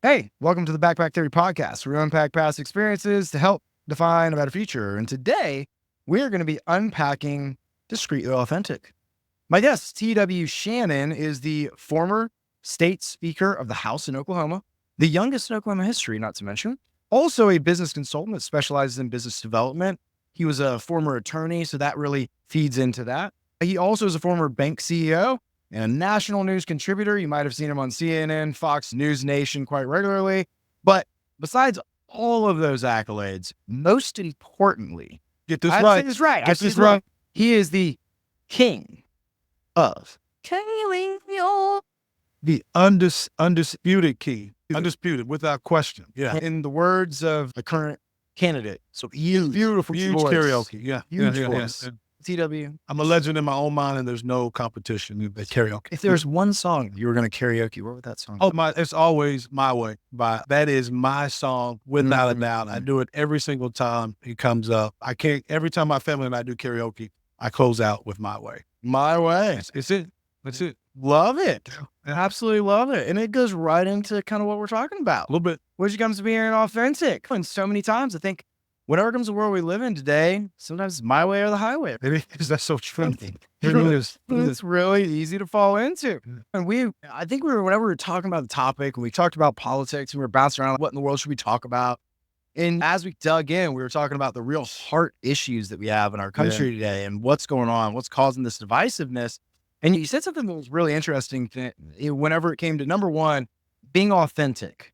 Hey, welcome to the Backpack Theory Podcast, where we unpack past experiences to help define a better future. And today, we're going to be unpacking Discreetly Authentic. My guest, TW Shannon, is the former state speaker of the House in Oklahoma, the youngest in Oklahoma history, not to mention, also a business consultant that specializes in business development. He was a former attorney, so that really feeds into that. He also is a former bank CEO and a national news contributor. You might have seen him on CNN, Fox News Nation quite regularly. But besides all of those accolades, most importantly, Get this I right. say this right. Get this right. He is the king of Karaoke. The undisputed key. Undisputed, without question. Yeah. In the words of the current candidate, so huge Huge voice. karaoke. Yeah. Huge yeah, voice. yeah. TW. I'm a legend in my own mind, and there's no competition in karaoke. If there's one song you were going to karaoke, what would that song be? Oh, it's always My Way. That is my song, without a doubt. I do it every single time it comes up. Every time my family and I do karaoke, I close out with My Way. My Way. It's it. That's it. Love it. Yeah. Absolutely love it. And it goes right into kind of what we're talking about. A little bit. Which comes to being authentic. And so many times I think whenever it comes to the world we live in today, sometimes it's my way or the highway. It is. That's so true. It really is. It's really easy to fall into. And I think whenever we were talking about the topic and we talked about politics and we were bouncing around, what in the world should we talk about? And as we dug in, we were talking about the real heart issues that we have in our country today and what's going on, what's causing this divisiveness. And you said something that was really interesting whenever it came to, number one, being authentic,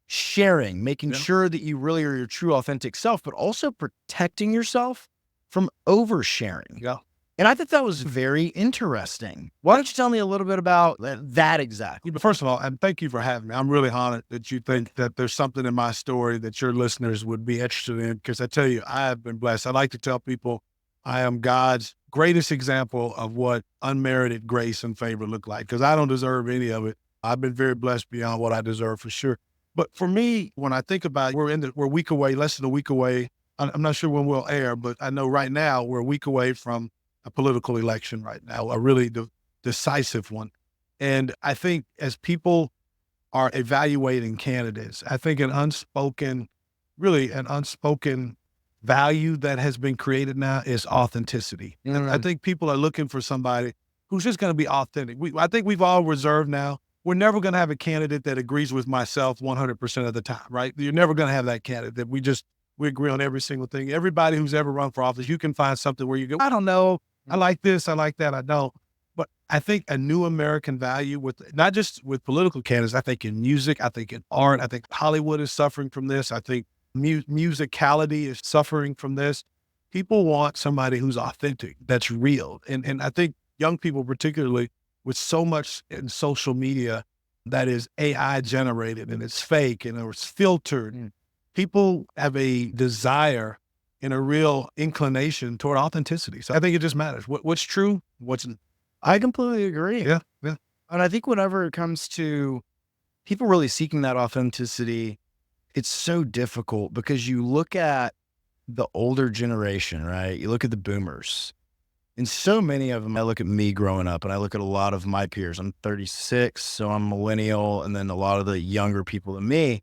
sharing, making sure that you really are your true authentic self, but also protecting yourself from oversharing. Yeah. And I thought that was very interesting. Why don't you tell me a little bit about that exactly? First of all, and thank you for having me. I'm really honored that you think that there's something in my story that your listeners would be interested in, because I tell you, I have been blessed. I like to tell people I am God's greatest example of what unmerited grace and favor look like, because I don't deserve any of it. I've been very blessed beyond what I deserve, for sure. But for me, when I think about it, we're a week away, less than a week away. I'm not sure when we'll air, but I know right now we're a week away from a political election right now, a really decisive one. And I think as people are evaluating candidates, I think an unspoken value that has been created now is authenticity. I think people are looking for somebody who's just going to be authentic. I think we've all reserved now. We're never going to have a candidate that agrees with myself 100% of the time, right? You're never going to have that candidate that we agree on every single thing. Everybody who's ever run for office, you can find something where you go, I don't know, I like this, I like that, I don't. But I think a new American value, not just with political candidates, I think in music, I think in art, I think Hollywood is suffering from this. I think musicality is suffering from this. People want somebody who's authentic, that's real. And I think young people, particularly with so much in social media that is AI generated and it's fake and it's filtered, people have a desire and a real inclination toward authenticity. So I think it just matters. What's true? I completely agree. Yeah. And I think whenever it comes to people really seeking that authenticity, it's so difficult because you look at the older generation, right? You look at the boomers, and so many of them, I look at me growing up and I look at a lot of my peers. I'm 36, so I'm millennial, and then a lot of the younger people than me.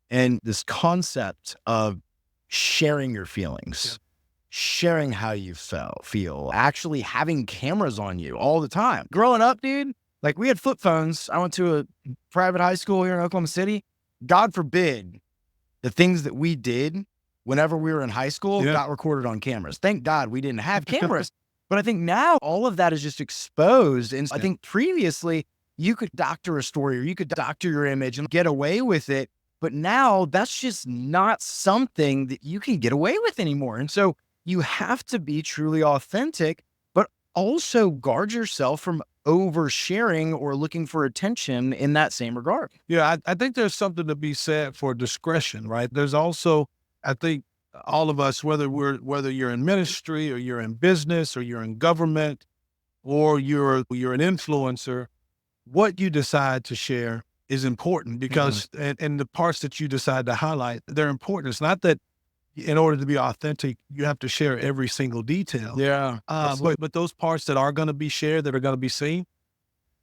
And this concept of sharing your feelings, sharing how you feel, actually having cameras on you all the time. Growing up, dude, like we had flip phones. I went to a private high school here in Oklahoma City. God forbid the things that we did whenever we were in high school got recorded on cameras. Thank God we didn't have cameras. But I think now all of that is just exposed. And I think previously you could doctor a story or you could doctor your image and get away with it. But now that's just not something that you can get away with anymore. And so you have to be truly authentic, but also guard yourself from oversharing or looking for attention in that same regard. Yeah, I think there's something to be said for discretion, right? There's also, I think all of us, whether you're in ministry or you're in business or you're in government or you're an influencer, what you decide to share is important because, and the parts that you decide to highlight, they're important. It's not that in order to be authentic, you have to share every single detail. Yeah. But those parts that are going to be shared, that are going to be seen,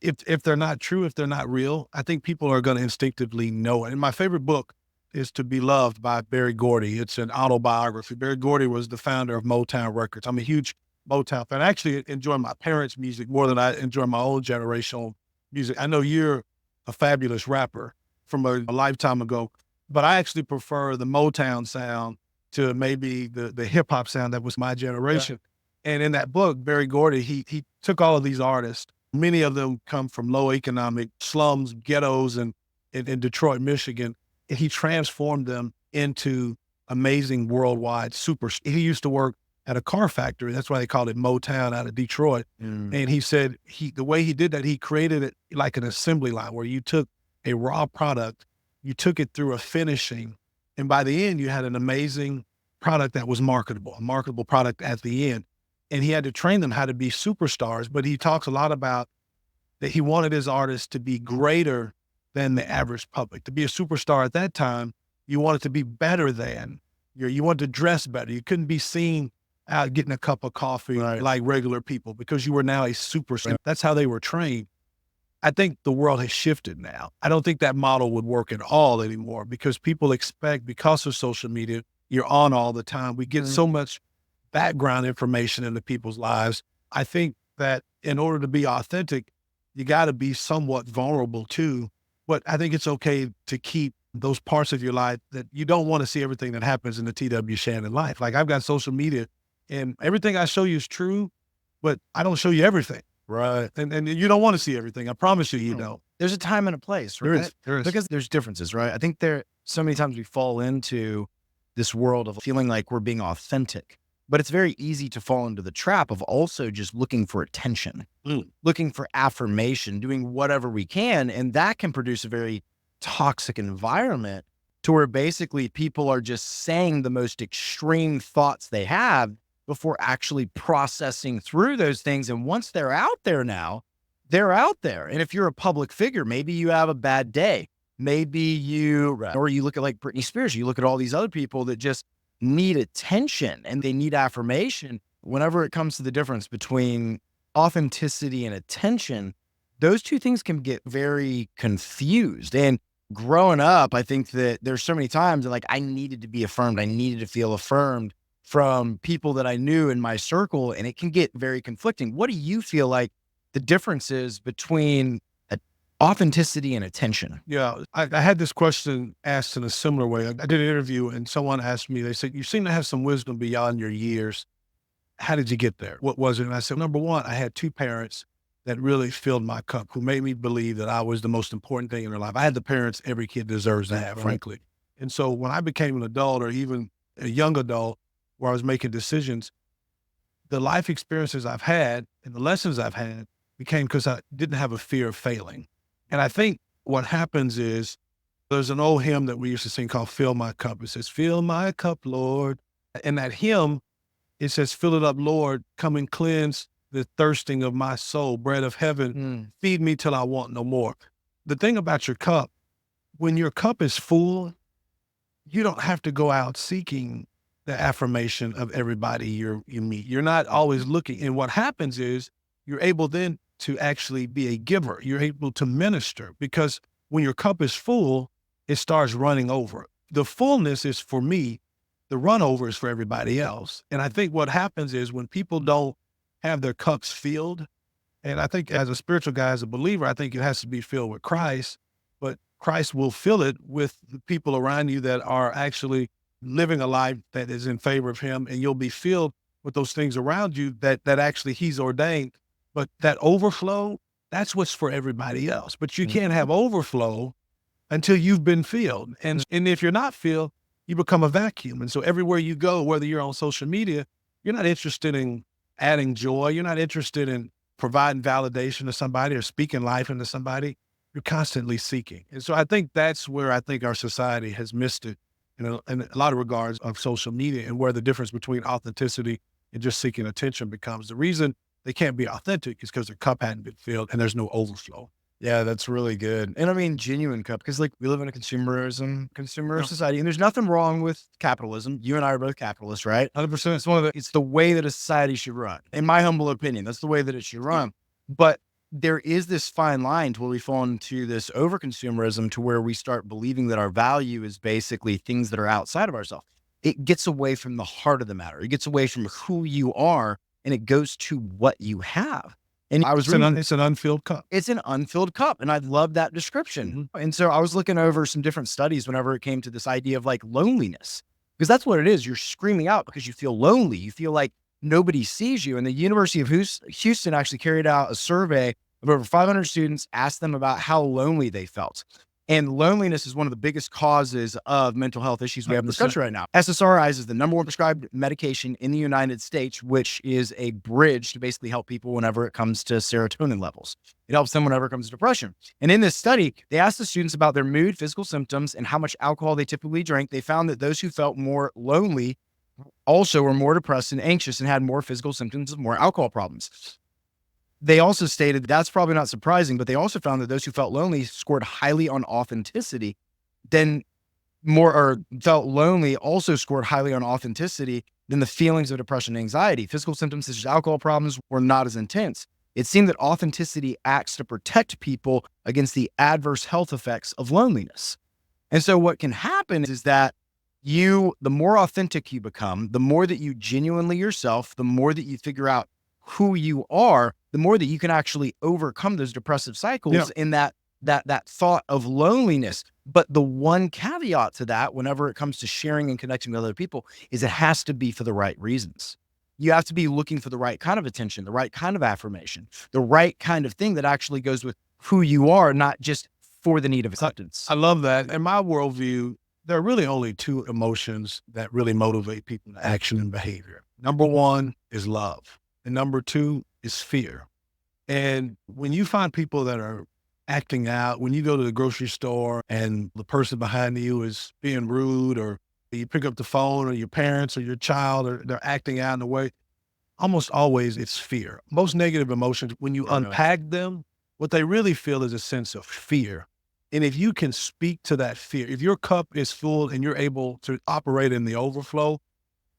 if they're not true, if they're not real, I think people are going to instinctively know it. And my favorite book is To Be Loved by Berry Gordy. It's an autobiography. Berry Gordy was the founder of Motown Records. I'm a huge Motown fan. I actually enjoy my parents' music more than I enjoy my own generational music. I know you're a fabulous rapper from a lifetime ago, but I actually prefer the Motown sound to maybe the hip hop sound that was my generation. Yeah. And in that book, Berry Gordy, he took all of these artists. Many of them come from low economic slums, ghettos, and in Detroit, Michigan. And he transformed them into amazing worldwide super. He used to work at a car factory. That's why they called it Motown out of Detroit. Mm. And he said the way he did that, he created it like an assembly line where you took a raw product, you took it through a finishing, and by the end, you had an amazing product that was marketable, a marketable product at the end. And he had to train them how to be superstars, but he talks a lot about that he wanted his artists to be greater than the average public. To be a superstar at that time, you wanted to be better than, you wanted to dress better. You couldn't be seen out getting a cup of coffee like regular people because you were now a superstar. Right. That's how they were trained. I think the world has shifted now. I don't think that model would work at all anymore because people expect, because of social media, you're on all the time. We get so much background information into people's lives. I think that in order to be authentic, you got to be somewhat vulnerable too. But I think it's okay to keep those parts of your life that you don't want to see everything that happens in the TW Shannon life. Like I've got social media and everything I show you is true, but I don't show you everything. Right. And you don't want to see everything. I promise you, you don't. There's a time and a place, right? There is. Because there's differences, right? I think so many times we fall into this world of feeling like we're being authentic, but it's very easy to fall into the trap of also just looking for attention, looking for affirmation, doing whatever we can. And that can produce a very toxic environment to where basically people are just saying the most extreme thoughts they have before actually processing through those things. And once they're out there now, they're out there. And if you're a public figure, maybe you have a bad day. Maybe or you look at like Britney Spears, you look at all these other people that just need attention and they need affirmation. Whenever it comes to the difference between authenticity and attention, those two things can get very confused. And growing up, I think that there's so many times that I needed to be affirmed. I needed to feel affirmed from people that I knew in my circle, and it can get very conflicting. What do you feel like the difference is between authenticity and attention? Yeah, I had this question asked in a similar way. I did an interview and someone asked me, they said, you seem to have some wisdom beyond your years. How did you get there? What was it? And I said, number one, I had two parents that really filled my cup, who made me believe that I was the most important thing in their life. I had the parents every kid deserves to have, frankly. And so when I became an adult or even a young adult where I was making decisions, the life experiences I've had and the lessons I've had became because I didn't have a fear of failing. And I think what happens is there's an old hymn that we used to sing called Fill My Cup. It says, fill my cup, Lord. And that hymn, it says, fill it up, Lord, come and cleanse the thirsting of my soul, bread of heaven, feed me till I want no more. The thing about your cup, when your cup is full, you don't have to go out seeking the affirmation of everybody you meet. You're not always looking. And what happens is you're able then to actually be a giver. You're able to minister because when your cup is full, it starts running over. The fullness is for me, the run over is for everybody else. And I think what happens is when people don't have their cups filled, and I think as a spiritual guy, as a believer, I think it has to be filled with Christ, but Christ will fill it with the people around you that are actually living a life that is in favor of him, and you'll be filled with those things around you that actually he's ordained. But that overflow, that's what's for everybody else. But you can't have overflow until you've been filled. And if you're not filled, you become a vacuum. And so everywhere you go, whether you're on social media, you're not interested in adding joy. You're not interested in providing validation to somebody or speaking life into somebody. You're constantly seeking. And so I think that's where I think our society has missed it in a lot of regards of social media, and where the difference between authenticity and just seeking attention becomes. The reason they can't be authentic is because their cup hadn't been filled and there's no overflow. Yeah, that's really good. And I mean, genuine cup, because we live in a consumer society, and there's nothing wrong with capitalism. You and I are both capitalists, right? 100%. It's the way that a society should run. In my humble opinion, that's the way that it should run. But there is this fine line to where we fall into this over-consumerism to where we start believing that our value is basically things that are outside of ourselves. It gets away from the heart of the matter. It gets away from who you are, and it goes to what you have. And I was really It's an unfilled cup. it's an unfilled cup, and I love that description. And so I was looking over some different studies whenever it came to this idea of like loneliness, because that's what it is. You're screaming out because you feel lonely. You feel like nobody sees you. And the University of Houston actually carried out a survey of over 500 students, asked them about how lonely they felt. And loneliness is one of the biggest causes of mental health issues we have in this country right now. SSRIs is the number one prescribed medication in the United States, which is a bridge to basically help people whenever it comes to serotonin levels. It helps them whenever it comes to depression. And in this study, they asked the students about their mood, physical symptoms, and how much alcohol they typically drank. They found that those who felt more lonely also were more depressed and anxious and had more physical symptoms of more alcohol problems. They also stated that's probably not surprising, but they also found that those who felt lonely scored highly on authenticity, then felt lonely also scored highly on authenticity than the feelings of depression and anxiety. Physical symptoms such as alcohol problems were not as intense. It seemed that authenticity acts to protect people against the adverse health effects of loneliness. And so what can happen is that the more authentic you become, the more that you genuinely yourself, the more that you figure out who you are, the more that you can actually overcome those depressive cycles in that thought of loneliness. But the one caveat to that, whenever it comes to sharing and connecting with other people, is it has to be for the right reasons. You have to be looking for the right kind of attention, the right kind of affirmation, the right kind of thing that actually goes with who you are, not just for the need of acceptance. I love that. In my worldview, there are really only two emotions that really motivate people to action and behavior. Number one is love, and number two is fear. And when you find people that are acting out, when you go to the grocery store and the person behind you is being rude, or you pick up the phone, or your parents or your child, or they're acting out in a way, almost always it's fear. Most negative emotions, when you unpack them, what they really feel is a sense of fear. And if you can speak to that fear, if your cup is full and you're able to operate in the overflow,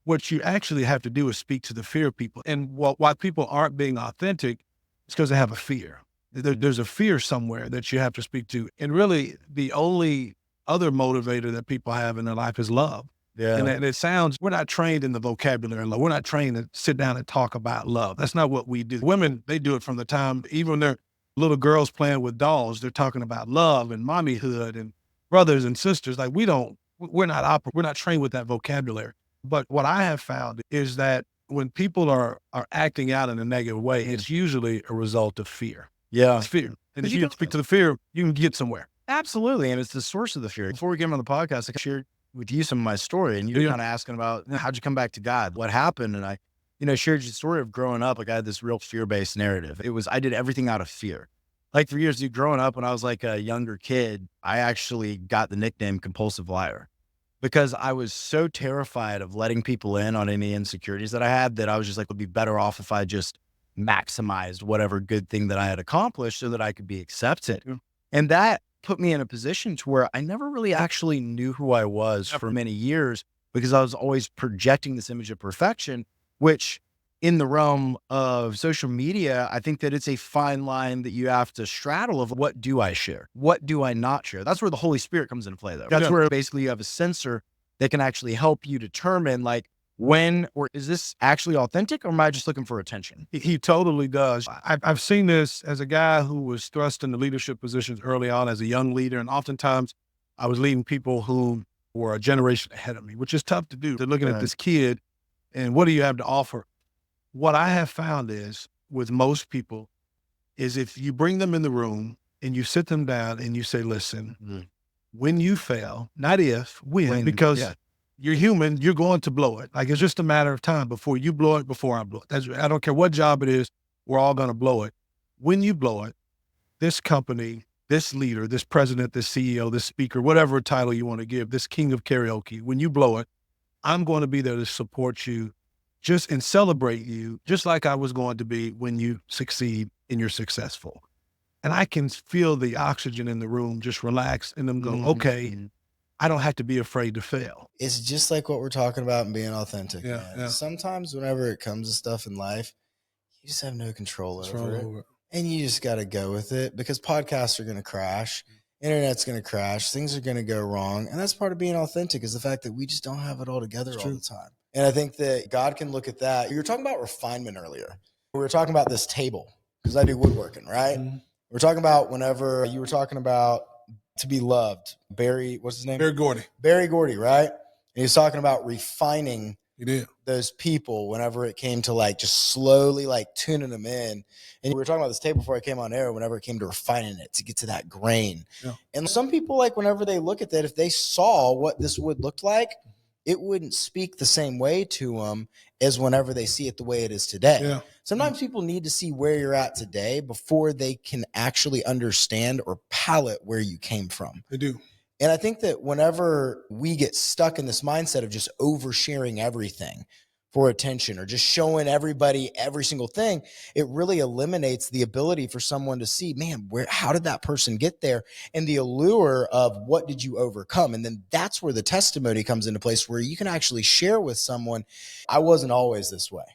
what you actually have to do is speak to the fear of people. And why people aren't being authentic, it's because they have a fear. There's a fear somewhere that you have to speak to. And really, the only other motivator that people have in their life is love. Yeah. And it sounds, we're not trained in the vocabulary of love. We're not trained to sit down and talk about love. That's not what we do. Women, they do it from the time, even when they're little girls playing with dolls, they're talking about love and mommyhood and brothers and sisters. Like we're not trained with that vocabulary. But what I have found is that when people are acting out in a negative way, it's usually a result of fear. Yeah. It's fear. And if you can speak to the fear, you can get somewhere. Absolutely. And it's the source of the fear. Before we came on the podcast, I shared with you some of my story, and you were kind of asking about how'd you come back to God? What happened? And I, shared your story of growing up. Like I had this real fear-based narrative. I did everything out of fear. Like for years, growing up when I was like a younger kid, I actually got the nickname Compulsive Liar because I was so terrified of letting people in on any insecurities that I had that I was just like, it would be better off if I just maximized whatever good thing that I had accomplished so that I could be accepted. Yeah. And that put me in a position to where I never really actually knew who I was for many years because I was always projecting this image of perfection, which in the realm of social media, I think that it's a fine line that you have to straddle of what do I share? What do I not share? That's where the Holy Spirit comes into play though. That's where basically you have a sensor that can actually help you determine like when, or is this actually authentic or am I just looking for attention? He totally does. I've seen this as a guy who was thrust into leadership positions early on as a young leader. And oftentimes I was leading people who were a generation ahead of me, which is tough to do. They're looking at this kid and what do you have to offer? What I have found is with most people is if you bring them in the room and you sit them down and you say, listen, when you fail, not if, when, because you're human, you're going to blow it. Like it's just a matter of time before you blow it, before I blow it. I don't care what job it is, we're all going to blow it. When you blow it, this company, this leader, this president, this CEO, this speaker, whatever title you want to give, this king of karaoke, when you blow it, I'm going to be there to support you just and celebrate you, just like I was going to be when you succeed and you're successful. And I can feel the oxygen in the room just relax and them go, okay, I don't have to be afraid to fail. It's just like what we're talking about and being authentic. Yeah, Man. yeah. Sometimes whenever it comes to stuff in life, you just have no control over it. And you just got to go with it because podcasts are going to crash. Internet's going to crash. Things are going to go wrong. And that's part of being authentic is the fact that we just don't have it all together all the time. And I think that God can look at that. You were talking about refinement earlier. We were talking about this table because I do woodworking, right? Mm-hmm. We're talking about whenever you were talking about to be loved. Barry, what's his name? Barry Gordy, right? And he was talking about refining those people whenever it came to like just slowly like tuning them in. And we were talking about this tape before I came on air, whenever it came to refining it to get to that grain. Yeah. And some people, like whenever they look at that, if they saw what this wood looked like, it wouldn't speak the same way to them as whenever they see it the way it is today. Yeah. Sometimes people need to see where you're at today before they can actually understand or palate where you came from. They do. And I think that whenever we get stuck in this mindset of just oversharing everything for attention or just showing everybody every single thing, it really eliminates the ability for someone to see, man, how did that person get there? And the allure of what did you overcome? And then that's where the testimony comes into place, where you can actually share with someone, I wasn't always this way.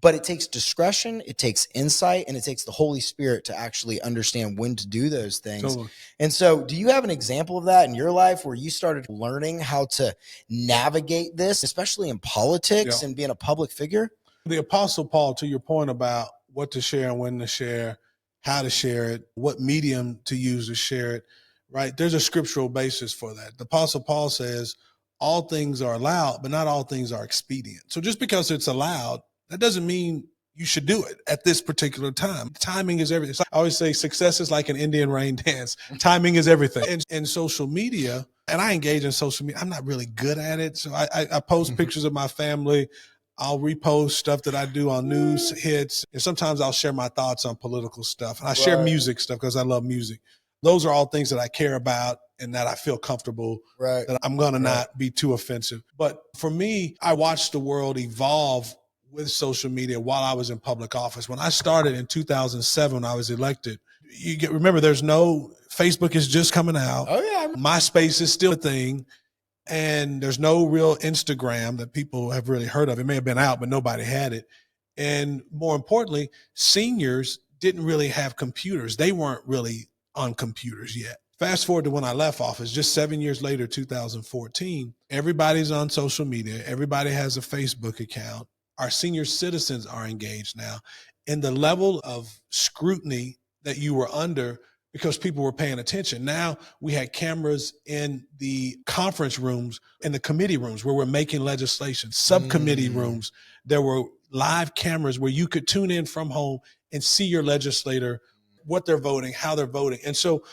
But it takes discretion, it takes insight, and it takes the Holy Spirit to actually understand when to do those things. Totally. And so do you have an example of that in your life where you started learning how to navigate this, especially in politics and being a public figure? The Apostle Paul, to your point about what to share and when to share, how to share it, what medium to use to share it, right? There's a scriptural basis for that. The Apostle Paul says, all things are allowed, but not all things are expedient. So just because it's allowed, that doesn't mean you should do it at this particular time. Timing is everything. So I always say success is like an Indian rain dance. Timing is everything. And in social media, and I engage in social media, I'm not really good at it. So I post pictures of my family. I'll repost stuff that I do on news hits. And sometimes I'll share my thoughts on political stuff. And I share music stuff because I love music. Those are all things that I care about and that I feel comfortable that I'm going to not be too offensive. But for me, I watched the world evolve with social media while I was in public office. When I started in 2007, when I was elected, remember, there's no, Facebook is just coming out. Oh yeah. MySpace is still a thing. And there's no real Instagram that people have really heard of. It may have been out, but nobody had it. And more importantly, seniors didn't really have computers. They weren't really on computers yet. Fast forward to when I left office, just 7 years later, 2014, everybody's on social media. Everybody has a Facebook account. Our senior citizens are engaged now. And the level of scrutiny that you were under because people were paying attention. Now we had cameras in the conference rooms, in the committee rooms where we're making legislation, subcommittee rooms. There were live cameras where you could tune in from home and see your legislator, what they're voting, how they're voting. And so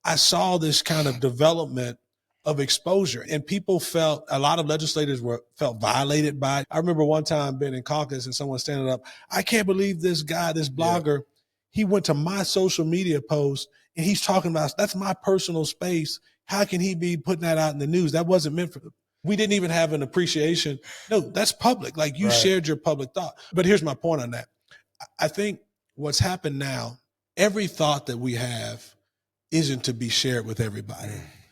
I saw this kind of development of exposure, and people felt, a lot of legislators felt violated by it. I remember one time being in caucus and someone standing up, I can't believe this guy, this blogger, he went to my social media post and he's talking about, that's my personal space. How can he be putting that out in the news? That wasn't meant for, we didn't even have an appreciation. No, that's public. Like you shared your public thought. But here's my point on that. I think what's happened now, every thought that we have isn't to be shared with everybody.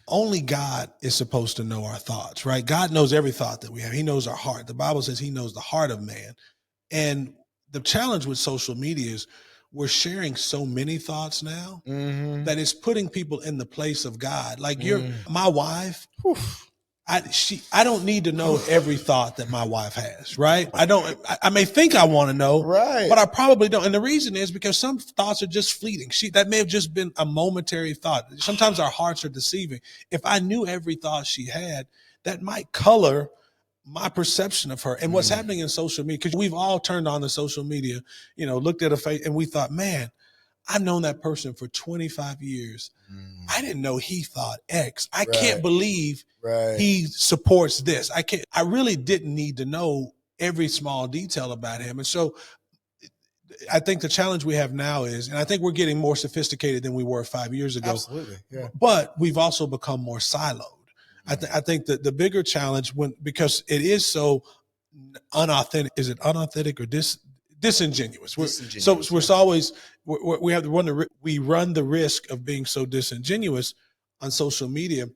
Only God is supposed to know our thoughts, right? God knows every thought that we have. He knows our heart. The Bible says he knows the heart of man. And the challenge with social media is we're sharing so many thoughts now that it's putting people in the place of God. Like my wife, I don't need to know every thought that my wife has, right? I may think I want to know, but I probably don't. And the reason is because some thoughts are just fleeting. That may have just been a momentary thought. Sometimes our hearts are deceiving. If I knew every thought she had, that might color my perception of her. And what's happening in social media, because we've all turned on the social media, looked at a face and we thought, man, I've known that person for 25 years. I didn't know he thought X. I can't believe he supports this. I really didn't need to know every small detail about him. And so I think the challenge we have now is, and I think we're getting more sophisticated than we were 5 years ago. Absolutely. Yeah. But we've also become more siloed. I think that the bigger challenge, because it is so unauthentic, is it unauthentic or disingenuous? We run the risk of being so disingenuous on social media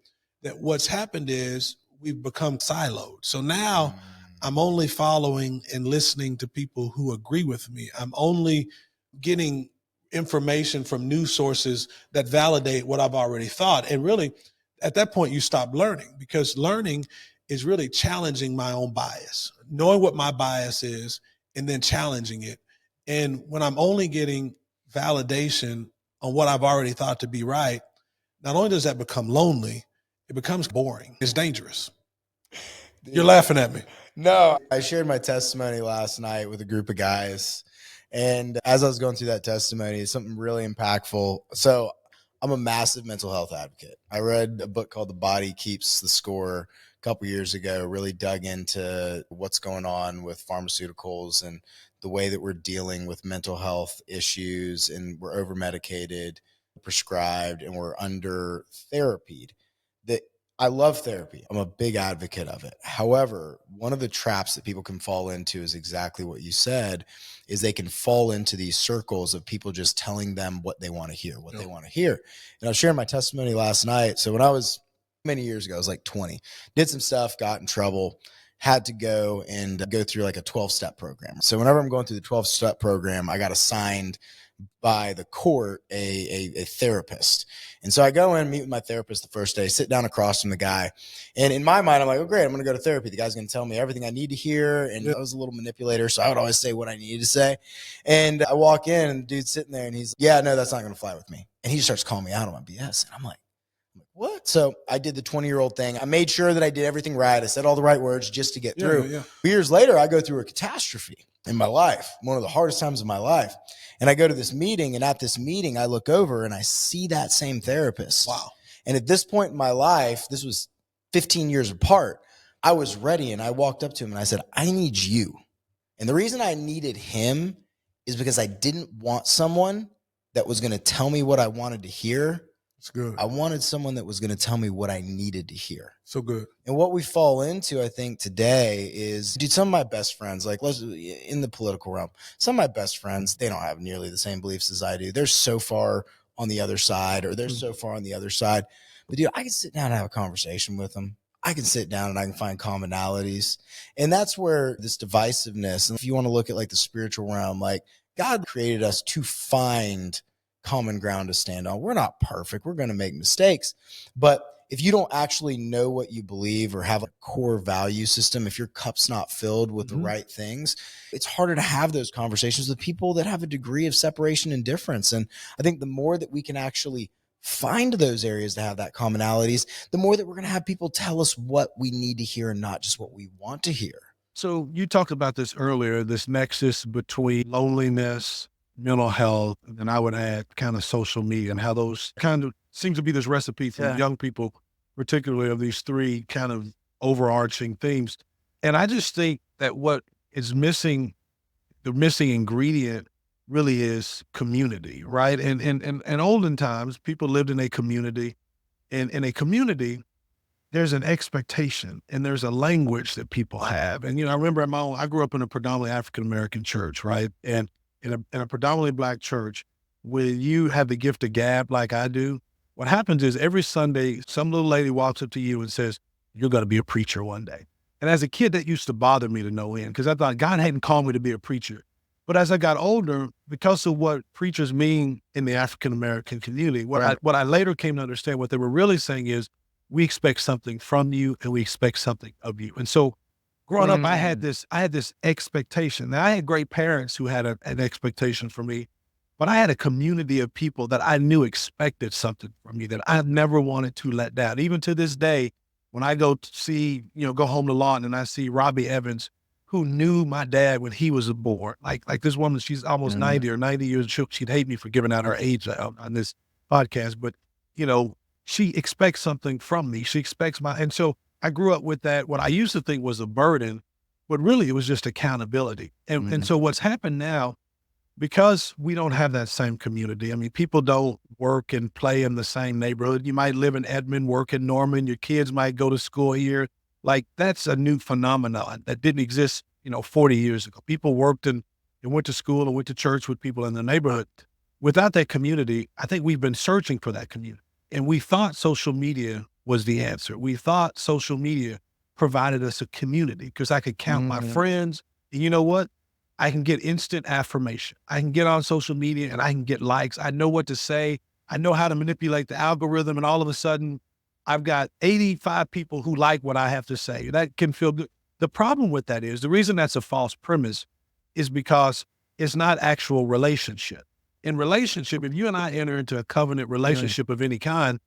that what's happened is we've become siloed. So now I'm only following and listening to people who agree with me. I'm only getting information from news sources that validate what I've already thought. And really, at that point, you stop learning, because learning is really challenging my own bias, knowing what my bias is, and then challenging it. And when I'm only getting validation on what I've already thought to be right, not only does that become lonely, it becomes boring. It's dangerous. You're laughing at me. No, I shared my testimony last night with a group of guys. And as I was going through that testimony, something really impactful. So I'm a massive mental health advocate. I read a book called The Body Keeps the Score a couple years ago, really dug into what's going on with pharmaceuticals and the way that we're dealing with mental health issues, and we're over medicated, prescribed, and we're under therapied. That I love therapy. I'm a big advocate of it. However, one of the traps that people can fall into is exactly what you said, is they can fall into these circles of people just telling them what they want to hear, what they want to hear. And I was sharing my testimony last night. So when I was many years ago, I was like 20, did some stuff, got in trouble, had to go and go through like a 12-step program. So whenever I'm going through the 12-step program, I got assigned by the court a therapist. And so I go in, meet with my therapist the first day, sit down across from the guy. And in my mind, I'm like, oh, great, I'm going to go to therapy. The guy's going to tell me everything I need to hear. And I was a little manipulator, so I would always say what I needed to say. And I walk in, and the dude's sitting there, and he's, yeah, no, that's not going to fly with me. And he just starts calling me out on my BS. And I'm like, what? So I did the 20-year-old thing. I made sure that I did everything right. I said all the right words just to get through. Years later, I go through a catastrophe in my life, one of the hardest times of my life. And I go to this meeting, and at this meeting, I look over and I see that same therapist. Wow. And at this point in my life, this was 15 years apart, I was ready, and I walked up to him and I said, I need you. And the reason I needed him is because I didn't want someone that was going to tell me what I wanted to hear. It's good. I wanted someone that was going to tell me what I needed to hear. So good. And what we fall into, I think, today is, dude, some of my best friends, like in the political realm, some of my best friends, they don't have nearly the same beliefs as I do. They're so far on the other side, or they're so far on the other side. But dude, I can sit down and have a conversation with them. I can sit down and I can find commonalities. And that's where this divisiveness, and if you want to look at like the spiritual realm, like God created us to find common ground to stand on. We're not perfect. We're going to make mistakes. But if you don't actually know what you believe or have a core value system, if your cup's not filled with the right things, it's harder to have those conversations with people that have a degree of separation and difference. And I think the more that we can actually find those areas to have that commonalities, the more that we're going to have people tell us what we need to hear and not just what we want to hear. So you talked about this earlier, this nexus between loneliness, mental health, and I would add kind of social media, and how those kind of seems to be this recipe for young people, particularly of these three kind of overarching themes. And I just think that what is missing, the missing ingredient really is community, right? And olden times, people lived in a community, and in a community, there's an expectation and there's a language that people have. And, you know, I remember I grew up in a predominantly African-American church, right? And in a predominantly Black church, when you have the gift of gab like I do, what happens is every Sunday, some little lady walks up to you and says, you're going to be a preacher one day. And as a kid, that used to bother me to no end, because I thought God hadn't called me to be a preacher. But as I got older, because of what preachers mean in the African-American community, what I later came to understand, what they were really saying is, we expect something from you and we expect something of you. And so growing up, I had this expectation. Now, I had great parents who had an expectation for me, but I had a community of people that I knew expected something from me that I never wanted to let down. Even to this day, when I go to see, go home to Lawton and I see Robbie Evans, who knew my dad when he was born, like this woman, she's almost 90 or 90 years old. She'd hate me for giving out her age on this podcast, but she expects something from me. She expects and so I grew up with that, what I used to think was a burden, but really it was just accountability. And so what's happened now, because we don't have that same community, I mean, people don't work and play in the same neighborhood. You might live in Edmond, work in Norman, your kids might go to school here. Like, that's a new phenomenon that didn't exist, 40 years ago. People worked and went to school and went to church with people in the neighborhood. Without that community, I think we've been searching for that community. And we thought social media was the answer. We thought social media provided us a community because I could count my friends. And you know what? I can get instant affirmation. I can get on social media and I can get likes. I know what to say. I know how to manipulate the algorithm. And all of a sudden, I've got 85 people who like what I have to say. That can feel good. The problem with that is the reason that's a false premise is because it's not actual relationship. In relationship, if you and I enter into a covenant relationship of any kind,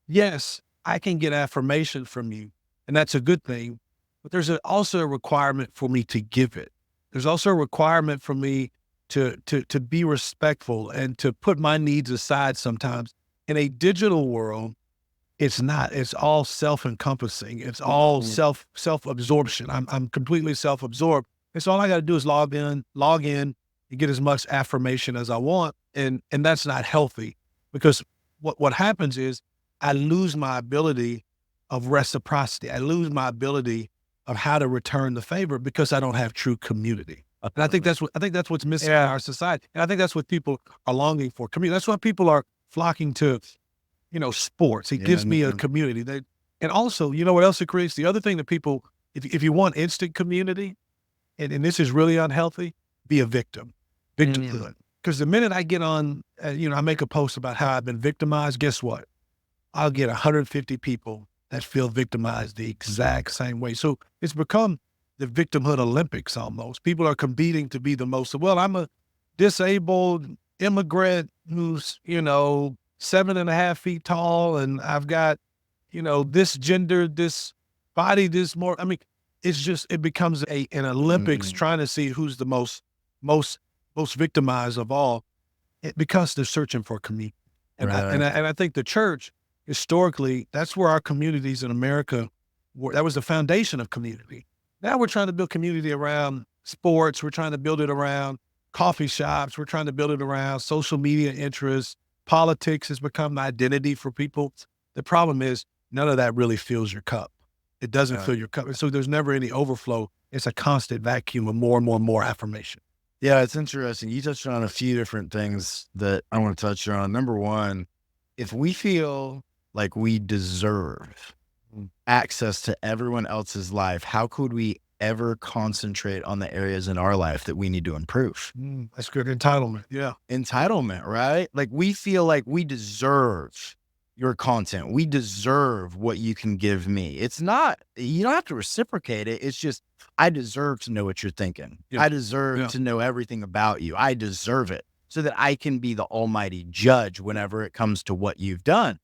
yes, I can get affirmation from you, and that's a good thing. But there's also a requirement for me to give it. There's also a requirement for me to be respectful and to put my needs aside sometimes. In a digital world, it's not. It's all self-encompassing. It's all self-absorption. I'm completely self-absorbed. And so all I got to do is log in, and get as much affirmation as I want. And that's not healthy, because what happens is I lose my ability of reciprocity. I lose my ability of how to return the favor because I don't have true community. And I think that's what's missing in our society. And I think that's what people are longing for. Community. That's why people are flocking to, sports. It gives me a community. And also, you know what else it creates? The other thing that people, if you want instant community, and this is really unhealthy, be a victim. Victimhood. Because the minute I get on, I make a post about how I've been victimized, guess what? I'll get 150 people that feel victimized the exact same way. So it's become the victimhood Olympics almost. People are competing to be the most. Well, I'm a disabled immigrant who's, 7.5 feet tall, and I've got, this gender, this body, this more. I mean, it becomes an Olympics trying to see who's the most victimized of all, because they're searching for community. And I think the church, historically, that's where our communities in America were. That was the foundation of community. Now we're trying to build community around sports. We're trying to build it around coffee shops. We're trying to build it around social media interests. Politics has become the identity for people. The problem is none of that really fills your cup. It doesn't fill your cup. So there's never any overflow. It's a constant vacuum of more and more and more affirmation. Yeah, it's interesting. You touched on a few different things that I want to touch on. Number one, if we feel like we deserve access to everyone else's life, how could we ever concentrate on the areas in our life that we need to improve? That's good. Entitlement. Yeah. Entitlement, right? Like we feel like we deserve your content. We deserve what you can give me. It's not, you don't have to reciprocate it. It's just, I deserve to know what you're thinking. I deserve to know everything about you. I deserve it so that I can be the almighty judge whenever it comes to what you've done.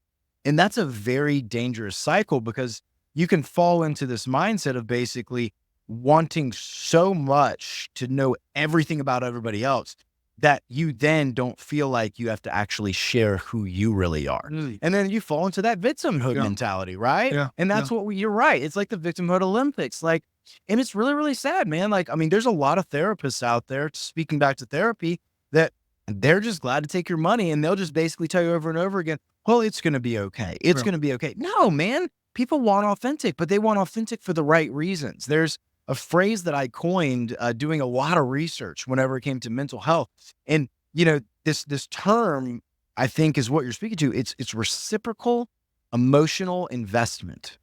And that's a very dangerous cycle, because you can fall into this mindset of basically wanting so much to know everything about everybody else that you then don't feel like you have to actually share who you really are. And then you fall into that victimhood mentality, right? Yeah. And that's you're right. It's like the victimhood Olympics. Like, and it's really, really sad, man. Like, I mean, there's a lot of therapists out there, speaking back to therapy, that they're just glad to take your money, and they'll just basically tell you over and over again, well, it's going to be okay. It's going to be okay. No, man, people want authentic, but they want authentic for the right reasons. There's a phrase that I coined doing a lot of research whenever it came to mental health. And, this term, I think, is what you're speaking to. It's reciprocal emotional investment.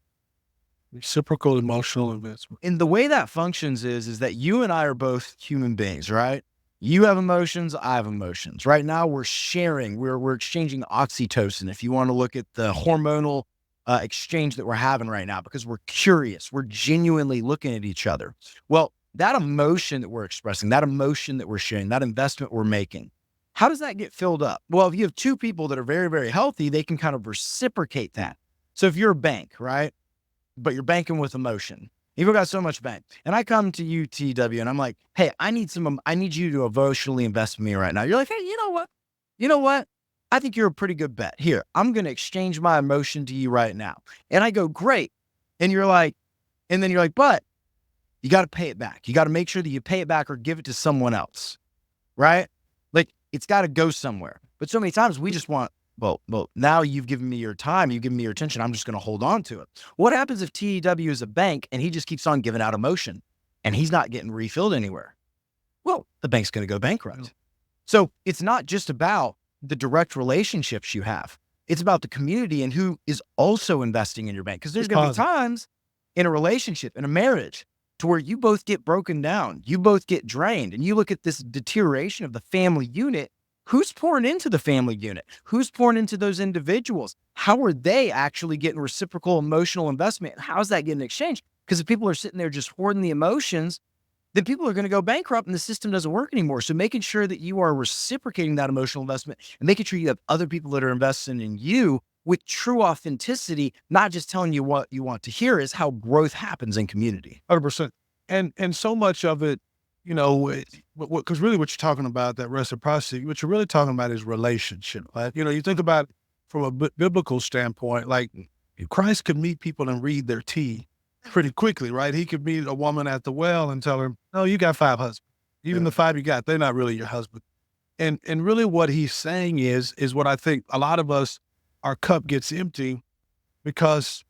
Reciprocal emotional investment. And the way that functions is that you and I are both human beings, right? You have emotions, I have emotions. Right now we're sharing, we're exchanging oxytocin, if you want to look at the hormonal exchange that we're having right now, because we're curious. We're genuinely looking at each other. Well, that emotion that we're expressing, that emotion that we're sharing, that investment we're making, how does that get filled up? Well, if you have two people that are very, very healthy, they can kind of reciprocate that. So if you're a bank, right? But you're banking with emotion. You've got so much bank. And I come to you, TW, and I'm like, hey, I need you to emotionally invest in me right now. You're like, hey, you know what? I think you're a pretty good bet. Here, I'm going to exchange my emotion to you right now. And I go, great. And then you're like, but you got to pay it back. You got to make sure that you pay it back or give it to someone else, right? Like, it's got to go somewhere. But so many times we just want, well, now you've given me your time, you've given me your attention, I'm just going to hold on to it. What happens if TW is a bank and he just keeps on giving out emotion and he's not getting refilled anywhere? Well, the bank's going to go bankrupt. So it's not just about the direct relationships you have. It's about the community and who is also investing in your bank. Because there's going to be times in a relationship, in a marriage, to where you both get broken down, you both get drained, and you look at this deterioration of the family unit. Who's pouring into the family unit? Who's pouring into those individuals? How are they actually getting reciprocal emotional investment? How's that getting exchanged? Because if people are sitting there just hoarding the emotions, then people are going to go bankrupt and the system doesn't work anymore. So making sure that you are reciprocating that emotional investment and making sure you have other people that are investing in you with true authenticity, not just telling you what you want to hear, is how growth happens in community. 100%. And so much of it, because really what you're talking about, that reciprocity, what you're really talking about is relationship, right? You think about from a biblical standpoint, like Christ could meet people and read their tea pretty quickly, right? He could meet a woman at the well and tell her, "No, you got 5 husbands. Even the 5 you got, they're not really your husband." And really what he's saying is what I think a lot of us, our cup gets empty because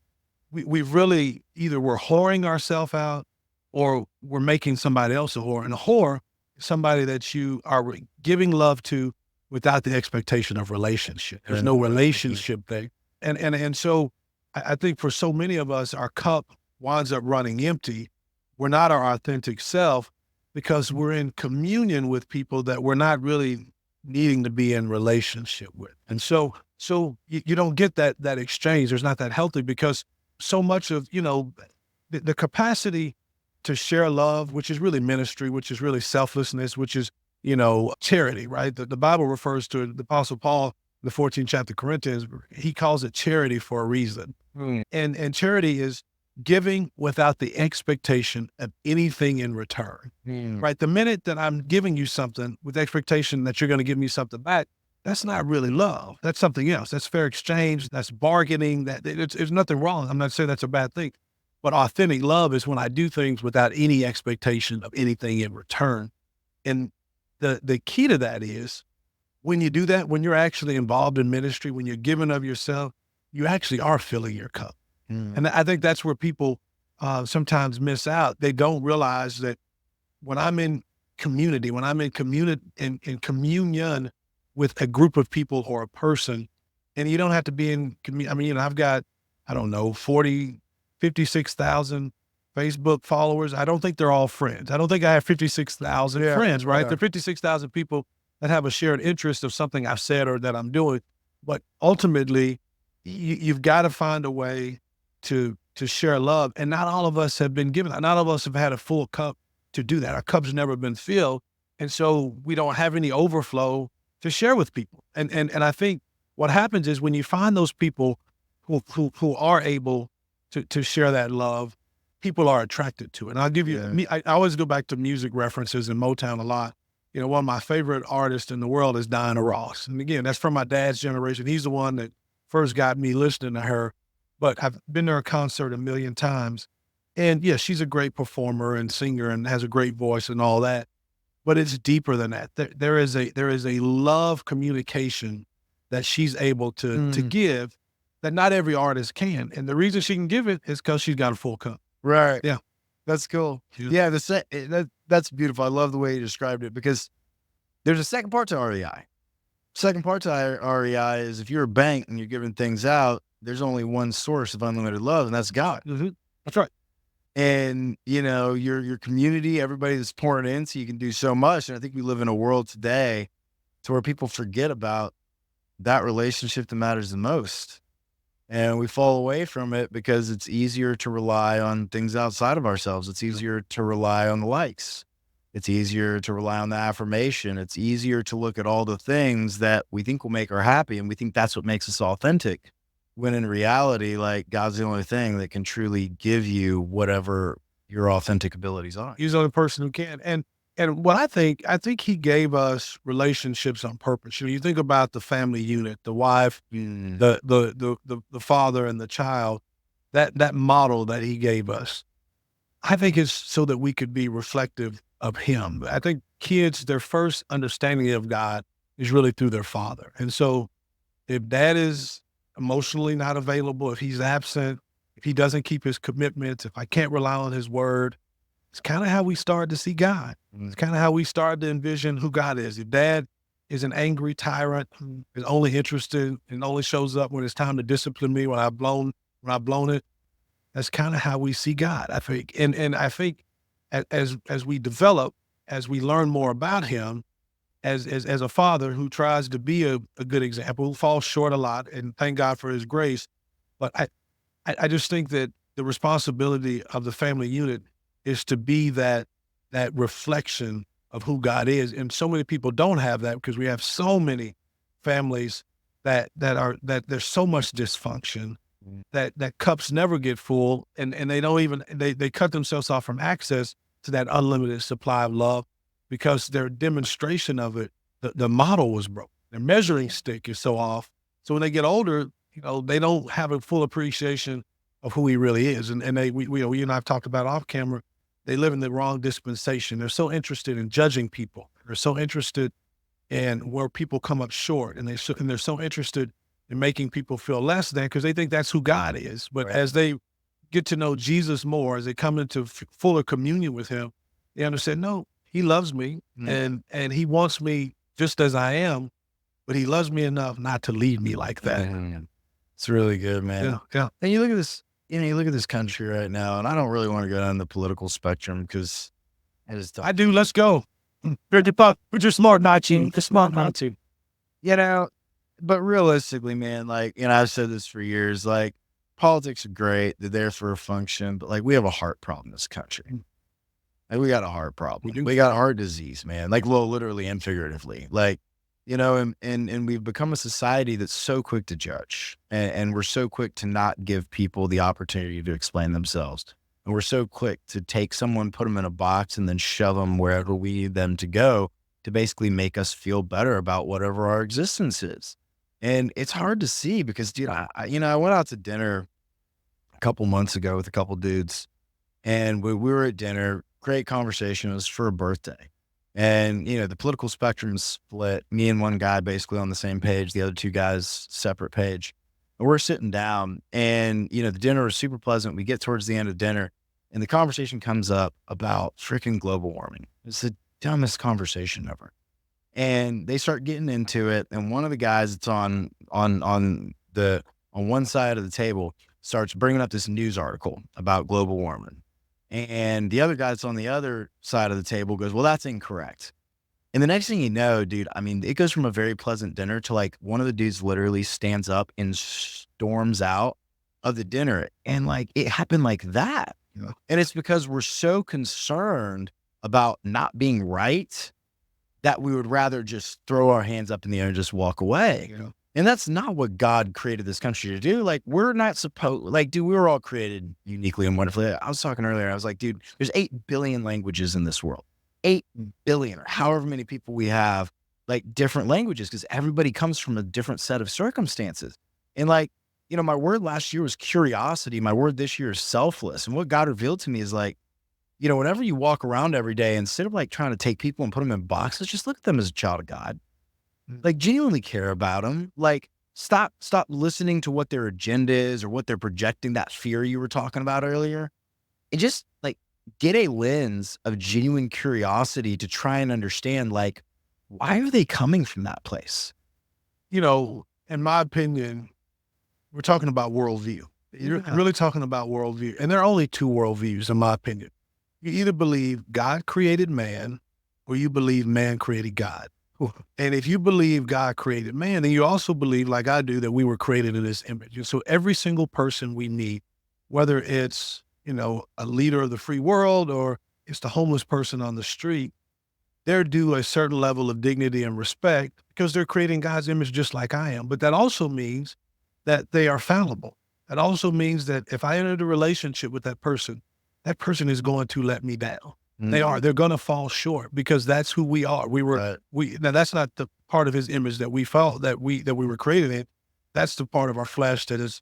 we've really either we're whoring ourselves out or we're making somebody else a whore. And a whore is somebody that you are giving love to without the expectation of relationship. There's no relationship there. And so I think for so many of us, our cup winds up running empty. We're not our authentic self because we're in communion with people that we're not really needing to be in relationship with. And so you don't get that exchange. There's not that healthy because so much of, the capacity to share love, which is really ministry, which is really selflessness, which is, charity, right? The Bible refers to it, the Apostle Paul, the 14th chapter of Corinthians, he calls it charity for a reason. And charity is giving without the expectation of anything in return, right? The minute that I'm giving you something with the expectation that you're going to give me something back, that's not really love. That's something else. That's fair exchange. That's bargaining. There's nothing wrong. I'm not saying that's a bad thing, but authentic love is when I do things without any expectation of anything in return. And the key to that is when you do that, when you're actually involved in ministry, when you're giving of yourself, you actually are filling your cup. And I think that's where people sometimes miss out. They don't realize that when I'm in community, when I'm in communion with a group of people or a person, and you don't have to be in community. I've got, 56,000 Facebook followers. I don't think they're all friends. I don't think I have 56,000 friends, right? There are 56,000 people that have a shared interest of something I've said or that I'm doing. But ultimately, you've got to find a way to share love. And not all of us have been given that. Not all of us have had a full cup to do that. Our cup's never been filled. And so we don't have any overflow to share with people. And I think what happens is when you find those people who are able to share that love, people are attracted to it. And I'll give you, I always go back to music references in Motown a lot. One of my favorite artists in the world is Diana Ross. And again, that's from my dad's generation. He's the one that first got me listening to her. But I've been to her concert a million times. And yeah, she's a great performer and singer and has a great voice and all that. But it's deeper than that. There is a love communication that she's able to give that not every artist can. And the reason she can give it is because she's got a full cup. Right. Yeah. That's cool. Yeah. That's beautiful. I love the way you described it because there's a second part to REI. Second part to REI is if you're a bank and you're giving things out, there's only one source of unlimited love, and that's God. That's right. And, your community, everybody that's pouring in, so you can do so much. And I think we live in a world today to where people forget about that relationship that matters the most. And we fall away from it because it's easier to rely on things outside of ourselves. It's easier to rely on the likes. It's easier to rely on the affirmation. It's easier to look at all the things that we think will make her happy. And we think that's what makes us authentic. When in reality, like God's the only thing that can truly give you whatever your authentic abilities are. He's the only person who can. And what I think he gave us relationships on purpose. You think about the family unit, the wife, the father and the child, that model that he gave us, I think is so that we could be reflective of him. I think kids, their first understanding of God is really through their father. And so if dad is emotionally not available, if he's absent, if he doesn't keep his commitments, if I can't rely on his word, it's kind of how we start to see God. It's kind of how we start to envision who God is. If dad is an angry tyrant who is only interested and only shows up when it's time to discipline me when I've blown it, that's kind of how we see God, I think. And I think as we develop, as we learn more about him, as a father who tries to be a good example, falls short a lot, and thank God for his grace. But I just think that the responsibility of the family unit is to be that reflection of who God is. And so many people don't have that because we have so many families that there's so much dysfunction Mm. that cups never get full, and they don't even they cut themselves off from access to that unlimited supply of love because their demonstration of it, the model was broke. Their measuring stick is so off. So when they get older, they don't have a full appreciation of who he really is. And you and I've talked about off camera, they live in the wrong dispensation. They're so interested in judging people. They're so interested in where people come up short, and they're so interested in making people feel less than because they think that's who God is. But Right. as they get to know Jesus more, as they come into fuller communion with him, they understand, no, he loves me and he wants me just as I am, but he loves me enough not to leave me like that. Man, it's really good, man. Yeah, yeah. And you look at this, you look at this country right now, and I don't really want to go down the political spectrum because I just don't. I do. Let's go. But you're smart not to. You're smart not to. You know, but realistically, man, like, I've said this for years, like, politics are great. They're there for a function, but like, we have a heart problem in this country. Like, we got a heart problem. We do. We got heart disease, man. Like, well, literally and figuratively. Like, and we've become a society that's so quick to judge, and we're so quick to not give people the opportunity to explain themselves. And we're so quick to take someone, put them in a box, and then shove them wherever we need them to go to basically make us feel better about whatever our existence is. And it's hard to see because, dude, I went out to dinner a couple months ago with a couple dudes, and we were at dinner. Great conversation. It was for a birthday. And, the political spectrum split. Me and one guy basically on the same page, the other two guys separate page. And we're sitting down, and, the dinner was super pleasant. We get towards the end of dinner, and the conversation comes up about freaking global warming. It's the dumbest conversation ever. And they start getting into it, and one of the guys that's on one side of the table starts bringing up this news article about global warming. And the other guy that's on the other side of the table goes, well, that's incorrect. And the next thing you know, dude, it goes from a very pleasant dinner to like one of the dudes literally stands up and storms out of the dinner. And like, it happened like that. Yeah. And it's because we're so concerned about not being right that we would rather just throw our hands up in the air and just walk away. Yeah. And that's not what God created this country to do. Like, we're not supposed, like, dude, we were all created uniquely and wonderfully. I was talking earlier, I was like, dude, there's 8 billion languages in this world. 8 billion, or however many people we have, like, different languages, because everybody comes from a different set of circumstances. And like, my word last year was curiosity. My word this year is selfless. And what God revealed to me is like, whenever you walk around every day, instead of like trying to take people and put them in boxes, just look at them as a child of God. Like, genuinely care about them. Like, stop listening to what their agenda is or what they're projecting, that fear you were talking about earlier. And just like get a lens of genuine curiosity to try and understand, like, why are they coming from that place? In my opinion, we're talking about worldview. You're really talking about worldview. And there are only 2 worldviews, in my opinion. You either believe God created man or you believe man created God. And if you believe God created man, then you also believe, like I do, that we were created in his image. And so every single person we meet, whether it's, a leader of the free world or it's the homeless person on the street, they're due a certain level of dignity and respect because they're creating God's image just like I am. But that also means that they are fallible. That also means that if I entered a relationship with that person is going to let me down. They're going to fall short because that's who we are. Now that's not the part of his image that we felt that we were created in. That's the part of our flesh that is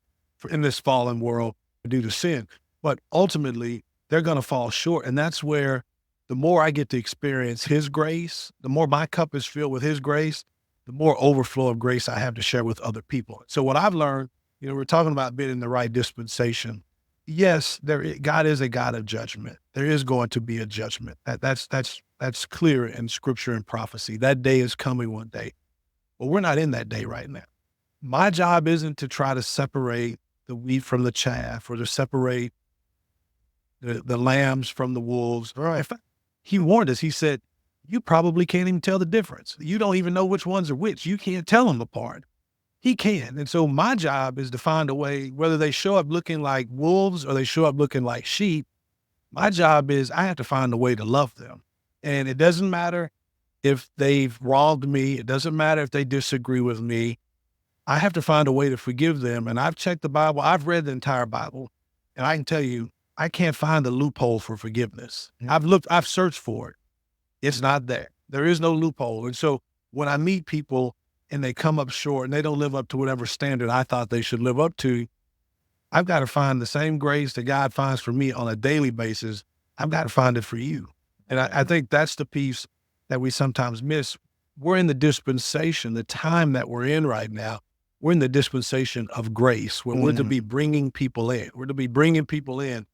in this fallen world due to sin. But ultimately they're going to fall short. And that's where the more I get to experience his grace, the more my cup is filled with his grace, the more overflow of grace I have to share with other people. So what I've learned, we're talking about being in the right dispensation. Yes, God is a God of judgment. There is going to be a judgment. That's clear in scripture and prophecy. That day is coming one day. But we're not in that day right now. My job isn't to try to separate the wheat from the chaff or to separate the lambs from the wolves. Right. In fact, he warned us. He said, you probably can't even tell the difference. You don't even know which ones are which. You can't tell them apart. He can. And so my job is to find a way, whether they show up looking like wolves or they show up looking like sheep, my job is I have to find a way to love them. And it doesn't matter if they've wronged me. It doesn't matter if they disagree with me. I have to find a way to forgive them. And I've checked the Bible. I've read the entire Bible. And I can tell you, I can't find a loophole for forgiveness. I've searched for it. It's not there. There is no loophole. And so when I meet people and they come up short and they don't live up to whatever standard I thought they should live up to, I've got to find the same grace that God finds for me on a daily basis. I've got to find it for you. And I think that's the piece that we sometimes miss. We're in the dispensation, the time that we're in right now, we're in the dispensation of grace, where we're to be bringing people in. We're to be bringing people in,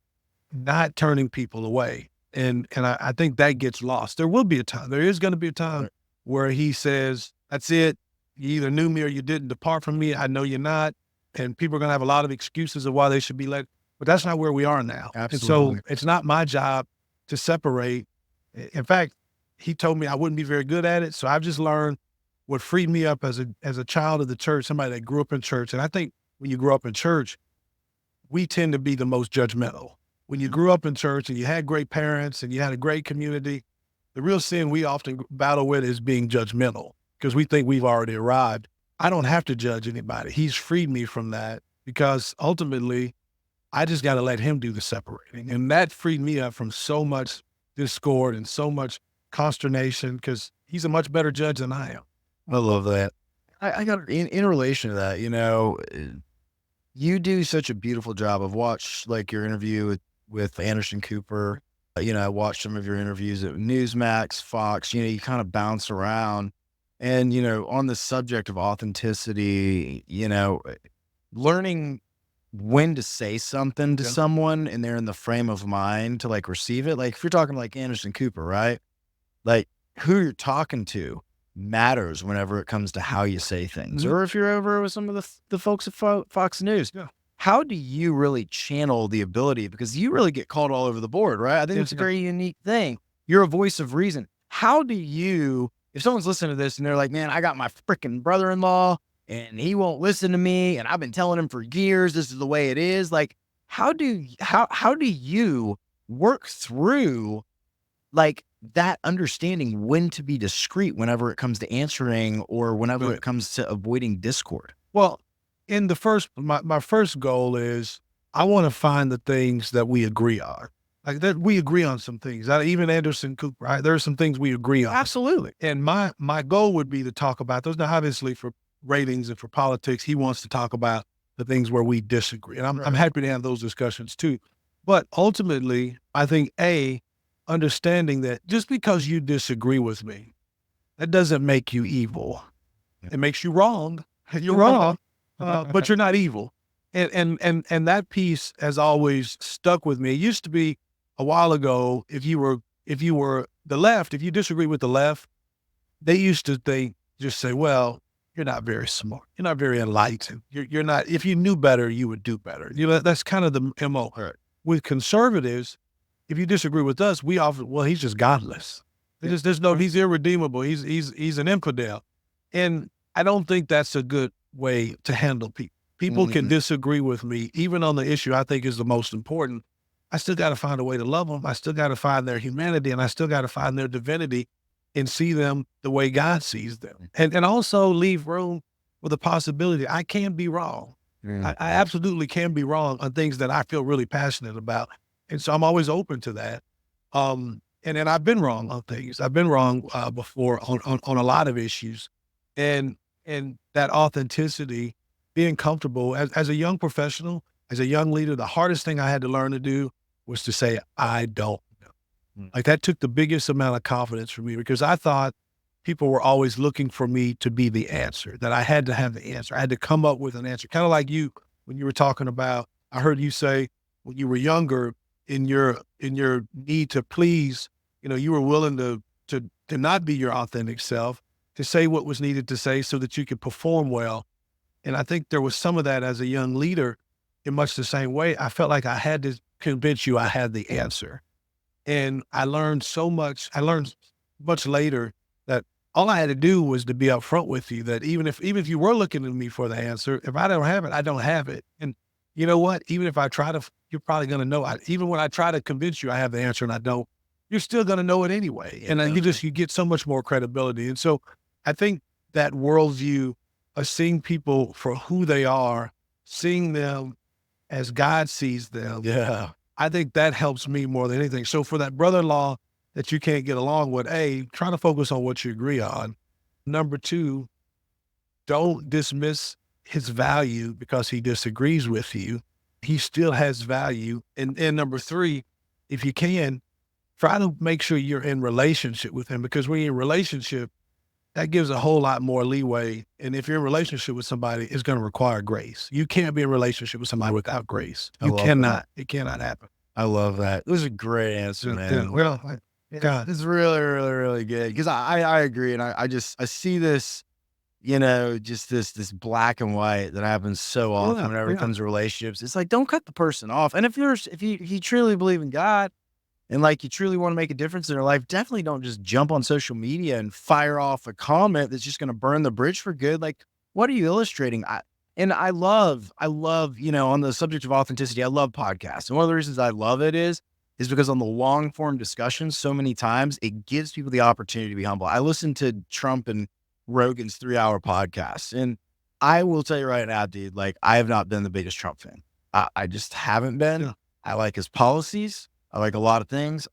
not turning people away. And I think that gets lost. There will be a time, there is going to be a time where he says, that's it. You either knew me or you didn't. Depart from me. I know you're not. And people are going to have a lot of excuses of why they should be let, but that's not where we are now. Absolutely. And so it's not my job to separate. In fact, he told me I wouldn't be very good at it. So I've just learned what freed me up as a child of the church, somebody that grew up in church. And I think when you grow up in church, we tend to be the most judgmental. When you grew up in church and you had great parents and you had a great community, the real sin we often battle with is being judgmental because we think we've already arrived. I don't have to judge anybody. He's freed me from that because ultimately I just got to let him do the separating. And that freed me up from so much discord and so much consternation because he's a much better judge than I am. I love that. I got in relation to that, you do such a beautiful job. I've watched like your interview with Anderson Cooper. I watched some of your interviews at Newsmax, Fox, you kind of bounce around. And, on the subject of authenticity, learning when to say something to someone and they're in the frame of mind to like receive it. Like if you're talking like Anderson Cooper, right? Like who you're talking to matters whenever it comes to how you say things. Or if you're over with some of the folks at Fox News. Yeah. How do you really channel the ability? Because you really get called all over the board, right? I think it's a very unique thing. You're a voice of reason. How do you, if someone's listening to this and they're like, man, I got my freaking brother-in-law and he won't listen to me and I've been telling him for years, this is the way it is. Like, how do you work through like that understanding when to be discreet whenever it comes to answering or whenever it comes to avoiding discord? Well, in the my first goal is I want to find the things that we agree on. Like that we agree on some things. Even Anderson Cooper, right? There are some things we agree on. Absolutely. And my goal would be to talk about those. Now, obviously for ratings and for politics, he wants to talk about the things where we disagree. And I'm happy to have those discussions too. But ultimately, I think understanding that just because you disagree with me, that doesn't make you evil. It makes you wrong. You're wrong. But you're not evil. And that piece has always stuck with me. It used to be a while ago, if you were the left, if you disagree with the left, they used to just say, well, you're not very smart. You're not very enlightened. You're not, if you knew better, you would do better. That's kind of the MO. Right. With conservatives, if you disagree with us, we often, well, he's just godless. He's irredeemable. He's an infidel. And I don't think that's a good way to handle people. People can disagree with me, even on the issue I think is the most important. I still got to find a way to love them. I still got to find their humanity and I still got to find their divinity and see them the way God sees them. And also leave room for the possibility I can be wrong. I absolutely can be wrong on things that I feel really passionate about. And so I'm always open to that. And then I've been wrong on things. I've been wrong before on a lot of issues. And that authenticity, being comfortable as a young professional, as a young leader, the hardest thing I had to learn to do was to say, I don't know. Like that took the biggest amount of confidence for me because I thought people were always looking for me to be the answer, that I had to have the answer. I had to come up with an answer. Kind of like you, when you were talking about, I heard you say when you were younger in your need to please, you were willing to not be your authentic self, to say what was needed to say so that you could perform well. And I think there was some of that as a young leader in much the same way. I felt like I had to convince you I had the answer. And I learned so much. I learned much later that all I had to do was to be upfront with you that even if you were looking at me for the answer, if I don't have it, I don't have it. And you know what? Even if I try to, you're probably going to know. Even when I try to convince you I have the answer and I don't, you're still going to know it anyway. And then you get so much more credibility. And so I think that worldview of seeing people for who they are, seeing them as God sees them. Yeah. I think that helps me more than anything. So for that brother-in-law that you can't get along with, A, try to focus on what you agree on. Number two, don't dismiss his value because he disagrees with you. He still has value. And number three, if you can, try to make sure you're in relationship with him, because when you're in relationship, that gives a whole lot more leeway. And if you're in a relationship with somebody, it's going to require grace. You can't be in a relationship with somebody without grace. You cannot. It cannot happen. I love that. It was a great answer, man. Well, God, it's really, really, really good. Because I agree. And I see this, just this black and white that happens so often whenever it comes to relationships. It's like, don't cut the person off. And if you truly believe in God, and like you truly want to make a difference in their life, definitely don't just jump on social media and fire off a comment that's just going to burn the bridge for good. Like, what are you illustrating? I love, on the subject of authenticity, I love podcasts. And one of the reasons I love it is because on the long form discussions, so many times it gives people the opportunity to be humble. I listened to Trump and Rogan's 3-hour podcast, and I will tell you right now, dude, like I have not been the biggest Trump fan. I just haven't been. Yeah. I like his policies. I like a lot of things.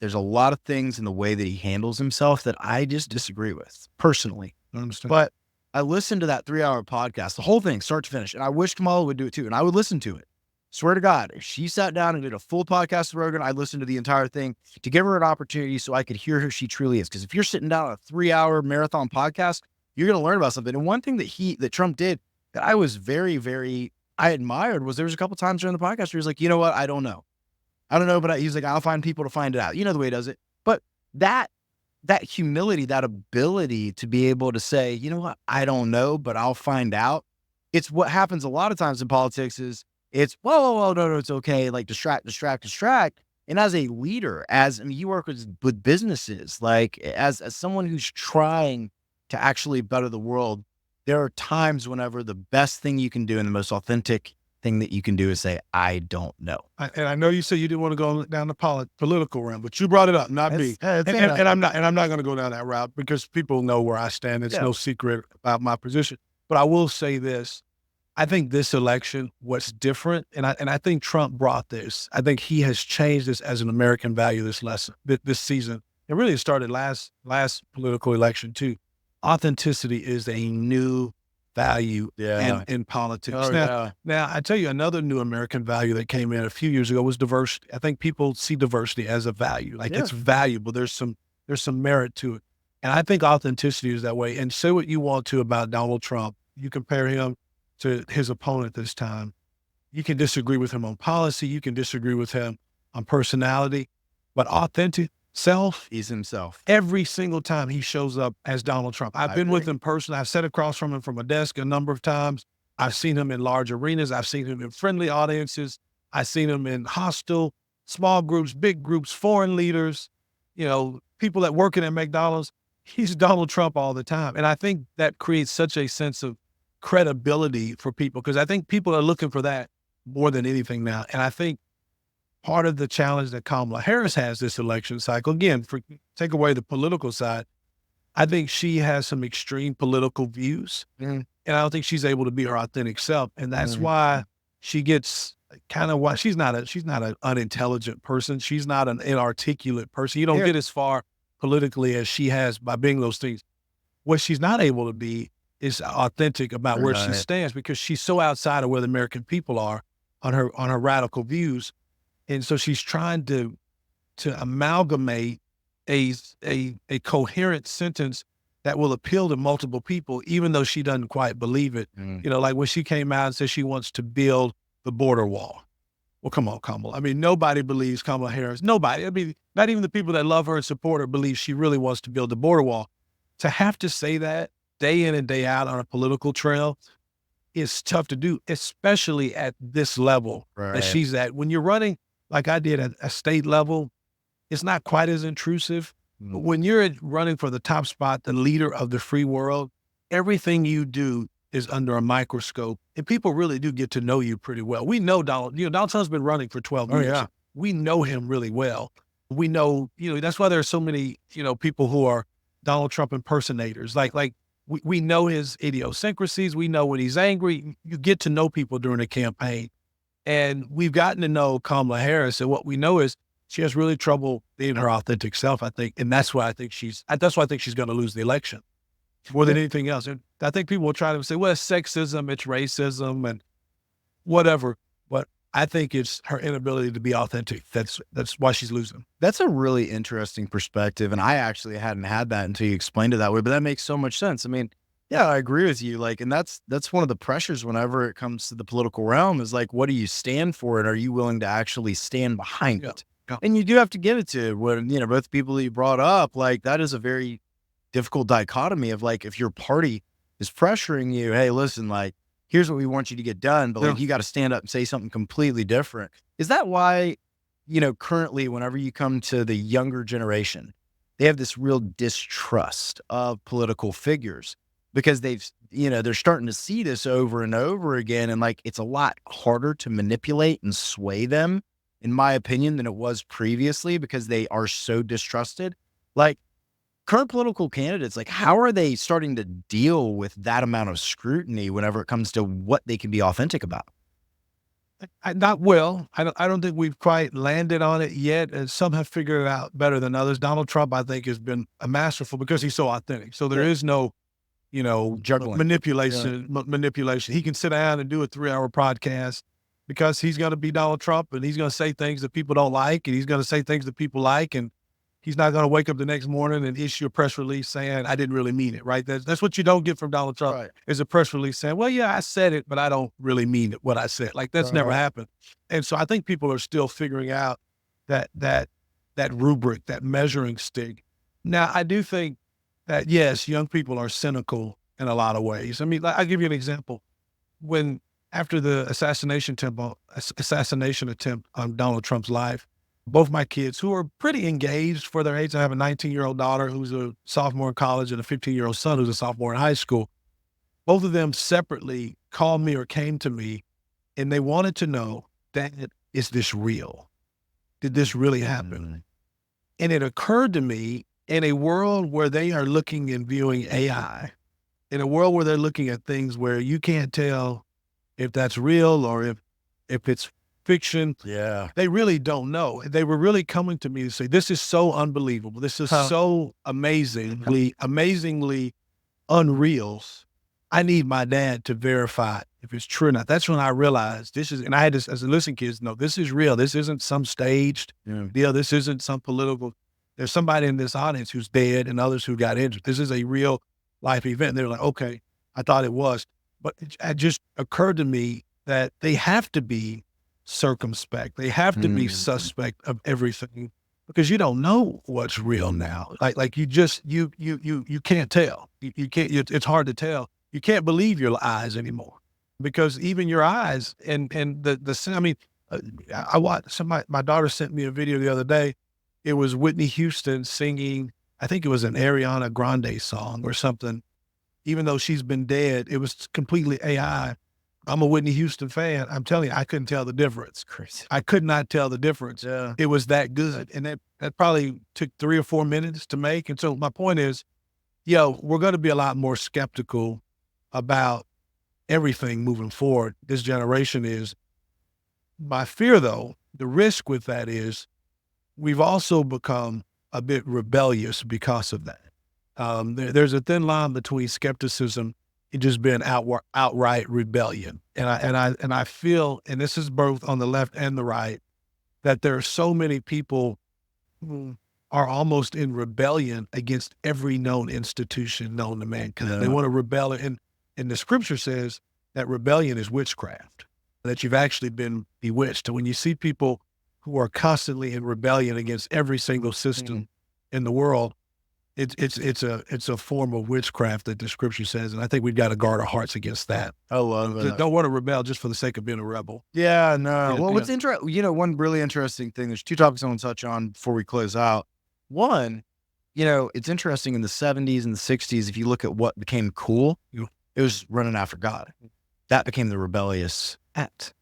There's a lot of things in the way that he handles himself that I just disagree with personally. I understand. But I listened to that 3-hour podcast, the whole thing, start to finish. And I wish Kamala would do it too. And I would listen to it. Swear to God, if she sat down and did a full podcast with Rogan, I'd listen to the entire thing to give her an opportunity so I could hear who she truly is. Because if you're sitting down on a 3-hour marathon podcast, you're going to learn about something. And one thing that Trump did that I was very, very, I admired was there was a couple times during the podcast where he was like, you know what? I don't know, but he's like, I'll find people to find it out. You know the way he does it. But that humility, that ability to be able to say, you know what, I don't know, but I'll find out. It's what happens a lot of times in politics is it's, whoa, no, it's okay. Like distract. And as a leader, you work with businesses, like as someone who's trying to actually better the world, there are times whenever the best thing you can do and the most authentic thing that you can do is say, I don't know. And I know you said you didn't want to go down the political realm, but you brought it up, not me. And I'm not going to go down that route because people know where I stand. It's no secret about my position. But I will say this. I think this election, what's different, and I think Trump brought this. I think he has changed this as an American value this season. It really started last political election too. Authenticity is a new value in politics. Now, I tell you, another new American value that came in a few years ago was diversity. I think people see diversity as a value, like it's valuable. There's some merit to it. And I think authenticity is that way. And say what you want to about Donald Trump. You compare him to his opponent this time. You can disagree with him on policy. You can disagree with him on personality, but authentic self, he's himself. Every single time he shows up as Donald Trump. I've been with him personally. I've sat across from him from a desk a number of times. I've seen him in large arenas. I've seen him in friendly audiences. I've seen him in hostile, small groups, big groups, foreign leaders, people that working at McDonald's. He's Donald Trump all the time. And I think that creates such a sense of credibility for people because I think people are looking for that more than anything now. And I think part of the challenge that Kamala Harris has this election cycle, again, take away the political side, I think she has some extreme political views, and I don't think she's able to be her authentic self, and that's why she gets why she's not an unintelligent person. She's not an inarticulate person. You don't get as far politically as she has by being those things. What she's not able to be is authentic about where she stands because she's so outside of where the American people are on her radical views. And so she's trying to amalgamate a coherent sentence that will appeal to multiple people, even though she doesn't quite believe it. Like when she came out and said she wants to build the border wall. Well, come on, Kamala. I mean, nobody believes Kamala Harris. Nobody. I mean, not even the people that love her and support her believe she really wants to build the border wall. To have to say that day in and day out on a political trail is tough to do, especially at this level that she's at. When you're running like I did at a state level, it's not quite as intrusive. But when you're running for the top spot, the leader of the free world, everything you do is under a microscope, and people really do get to know you pretty well. We know Donald. Donald Trump's been running for 12 Oh, years. yeah. We know him really well. We know, that's why there are so many, people who are Donald Trump impersonators. Like we know his idiosyncrasies. We know when he's angry. You get to know people during a campaign. And we've gotten to know Kamala Harris. And what we know is she has really trouble being her authentic self, I think. And that's why I think she's going to lose the election more than anything else. And I think people will try to say, well, it's sexism, it's racism and whatever. But I think it's her inability to be authentic. That's why she's losing. That's a really interesting perspective. And I actually hadn't had that until you explained it that way, but that makes so much sense. I mean, yeah, I agree with you. Like, and that's one of the pressures whenever it comes to the political realm is like, what do you stand for? And are you willing to actually stand behind it? Yeah. And you do have to give it to when, both people you brought up, like that is a very difficult dichotomy of like, if your party is pressuring you, hey, listen, like, here's what we want you to get done, but like, you got to stand up and say something completely different. Is that why, currently, whenever you come to the younger generation, they have this real distrust of political figures because they're starting to see this over and over again. And like, it's a lot harder to manipulate and sway them, in my opinion, than it was previously because they are so distrusted. Like, current political candidates, like how are they starting to deal with that amount of scrutiny whenever it comes to what they can be authentic about? Not well. I don't think we've quite landed on it yet. And some have figured it out better than others. Donald Trump, I think, has been a masterful because he's so authentic. So there is no, Juggling. manipulation. He can sit down and do a 3-hour podcast because he's going to be Donald Trump and he's going to say things that people don't like and he's going to say things that people like. And he's not going to wake up the next morning and issue a press release saying, I didn't really mean it, right? That's what you don't get from Donald Trump, Right. is a press release saying, well, yeah, I said it, but I don't really mean it, what I said. Like that's never happened. And so I think people are still figuring out that rubric, that measuring stick. Now, I do think that, yes, young people are cynical in a lot of ways. I mean, I'll give you an example. After the assassination attempt on Donald Trump's life, both my kids, who are pretty engaged for their age, I have a 19-year-old daughter who's a sophomore in college and a 15-year-old son who's a sophomore in high school. Both of them separately called me or came to me, and they wanted to know, Dad, is this real? Did this really happen? And it occurred to me, in a world where they are looking and viewing AI, in a world where they're looking at things where you can't tell if that's real or if it's fiction. Yeah. They really don't know. They were really coming to me to say, this is so unbelievable. This is so amazingly unreal. I need my dad to verify if it's true or not. That's when I realized and I had this as a listening kids, no, this is real. This isn't some staged deal. This isn't some political. There's somebody in this audience who's dead and others who got injured. This is a real life event. And they're like, okay, I thought it was. But it just occurred to me that they have to be circumspect. They have to be suspect of everything because you don't know what's real now. Like you can't tell. You can't. It's hard to tell. You can't believe your eyes anymore because even your eyes and I mean, I watched. My daughter sent me a video the other day. It was Whitney Houston singing. I think it was an Ariana Grande song or something. Even though she's been dead, it was completely AI. I'm a Whitney Houston fan. I'm telling you, I couldn't tell the difference. Crazy. I could not tell the difference. Yeah. It was that good. And that probably took 3 or 4 minutes to make. And so my point is, we're going to be a lot more skeptical about everything moving forward. This generation is. My fear, though, the risk with that is we've also become a bit rebellious because of that. There's a thin line between skepticism and just being outright rebellion. And I feel, and this is both on the left and the right, that there are so many people who are almost in rebellion against every known institution known to mankind. Yeah. They want to rebel. And the scripture says that rebellion is witchcraft, that you've actually been bewitched. And when you see people who are constantly in rebellion against every single system in the world, it's a form of witchcraft that the scripture says, and I think we've got to guard our hearts against that. I love it. Don't want to rebel just for the sake of being a rebel. Yeah, no. Yeah, Well, yeah. what's interesting, one really interesting thing, there's two topics I want to touch on before we close out. One, it's interesting in the 70s and the 60s, if you look at what became cool, Yeah. it was running after God. That became the rebellious act.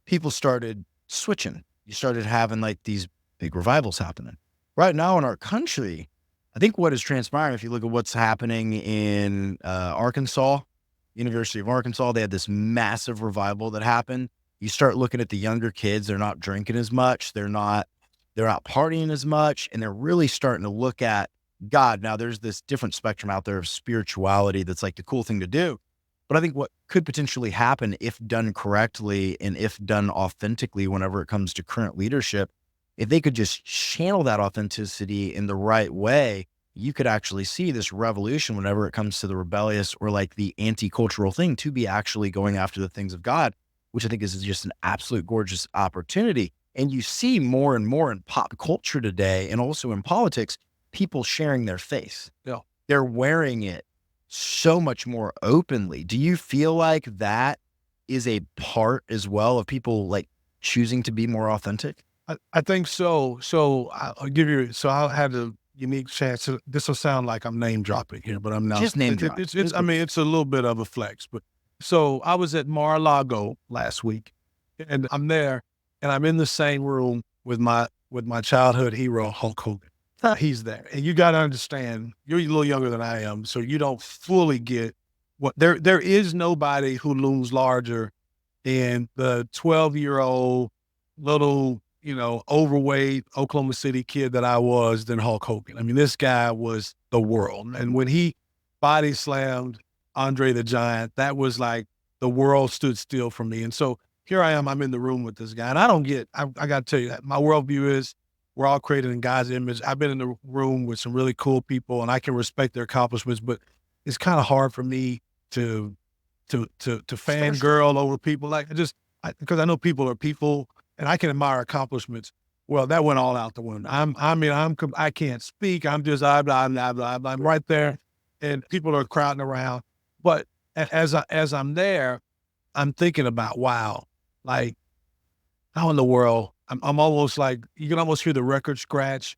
People started switching. You started having like these big revivals happening. Right now in our country, I think what is transpiring, if you look at what's happening in Arkansas, University of Arkansas, they had this massive revival that happened. You start looking at the younger kids, they're not drinking as much, they're not partying as much, and they're really starting to look at God. Now there's this different spectrum out there of spirituality that's like the cool thing to do. But I think what could potentially happen if done correctly and if done authentically whenever it comes to current leadership, if they could just channel that authenticity in the right way, you could actually see this revolution whenever it comes to the rebellious or like the anti-cultural thing to be actually going after the things of God, which I think is just an absolute gorgeous opportunity. And you see more and more in pop culture today and also in politics, people sharing their faith. Yeah. They're wearing it so much more openly. Do you feel like that is a part as well of people like choosing to be more authentic? I think so. So I'll have the unique chance. This will sound like I'm name dropping here, but I'm not. Just name drop. It's I mean, it's a little bit of a flex, but so I was at Mar-a-Lago last week, and I'm there, and I'm in the same room with my childhood hero Hulk Hogan. He's there, and you got to understand, you're a little younger than I am, so you don't fully get what there is nobody who looms larger than the 12-year-old little, overweight Oklahoma City kid that I was than Hulk Hogan. I mean, this guy was the world. And when he body slammed Andre the Giant, that was like the world stood still for me. And so here I am, I'm in the room with this guy. And I got to tell you that my worldview is we're all created in God's image. I've been in the room with some really cool people and I can respect their accomplishments, but it's kind of hard for me to fangirl over people. Like because I know people are people, and I can admire accomplishments. Well, that went all out the window. I can't speak. I'm just, I'm right there, and people are crowding around. But as I'm there, I'm thinking about, wow, like how in the world, I'm almost like, you can almost hear the record scratch,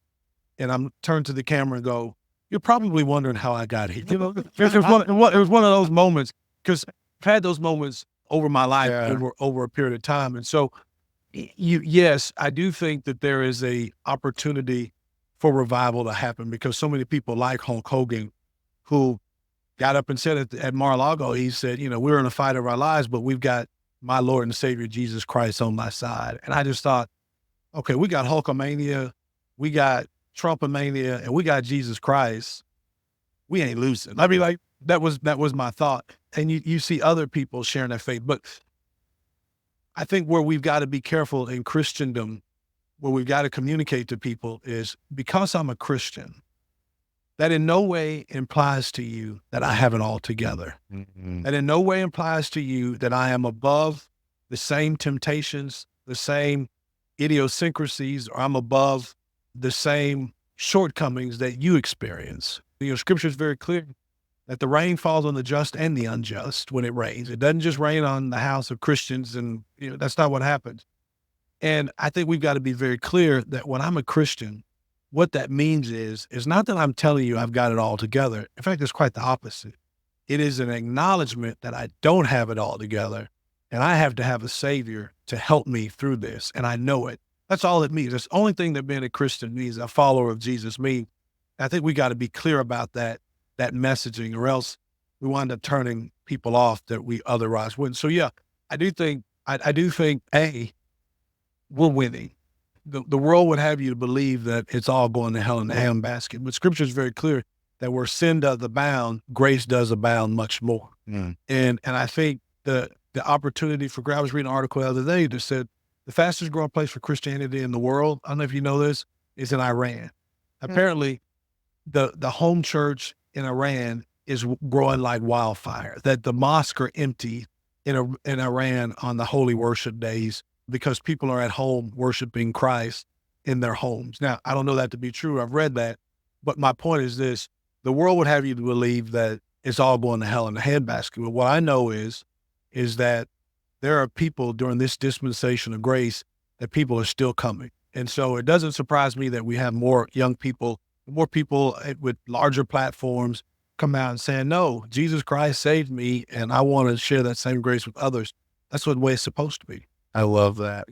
and I'm turned to the camera and go, you're probably wondering how I got here. It was one of those moments, because I've had those moments over my life, over a period of time. And so, yes, I do think that there is a opportunity for revival to happen, because so many people like Hulk Hogan, who got up and said at Mar-a-Lago, he said, we're in a fight of our lives, but we've got my Lord and Savior, Jesus Christ, on my side. And I just thought, okay, we got Hulkamania, we got Trumpomania, and we got Jesus Christ. We ain't losing. I mean, like, that was my thought. And you see other people sharing their faith, but I think where we've got to be careful in Christendom, where we've got to communicate to people, is because I'm a Christian, that in no way implies to you that I have it all together. Mm-hmm. That in no way implies to you that I am above the same temptations, the same idiosyncrasies, or I'm above the same shortcomings that you experience. Scripture is very clear that the rain falls on the just and the unjust when it rains. It doesn't just rain on the house of Christians, and that's not what happens. And I think we've got to be very clear that when I'm a Christian, what that means is not that I'm telling you I've got it all together. In fact, it's quite the opposite. It is an acknowledgement that I don't have it all together, and I have to have a Savior to help me through this, and I know it. That's all it means. That's the only thing that being a Christian means, a follower of Jesus means. I think we got to be clear about that messaging, or else we wind up turning people off that we otherwise wouldn't. So yeah, I do think we're winning. The world would have you to believe that it's all going to hell in a handbasket, but Scripture is very clear that where sin does abound, grace does abound much more. Mm. And I think the opportunity for, I was reading an article the other day that said the fastest growing place for Christianity in the world, I don't know if you know this, is in Iran. Apparently, the home church in Iran is growing like wildfire, that the mosques are empty in Iran on the holy worship days because people are at home worshiping Christ in their homes. Now, I don't know that to be true. I've read that, But my point is this: the world would have you to believe that it's all going to hell in a handbasket. But what I know is that there are people during this dispensation of grace that people are still coming. And so it doesn't surprise me that we have more young people, more people with larger platforms come out and saying, no, Jesus Christ saved me and I want to share that same grace with others. That's what the way it's supposed to be. I love that.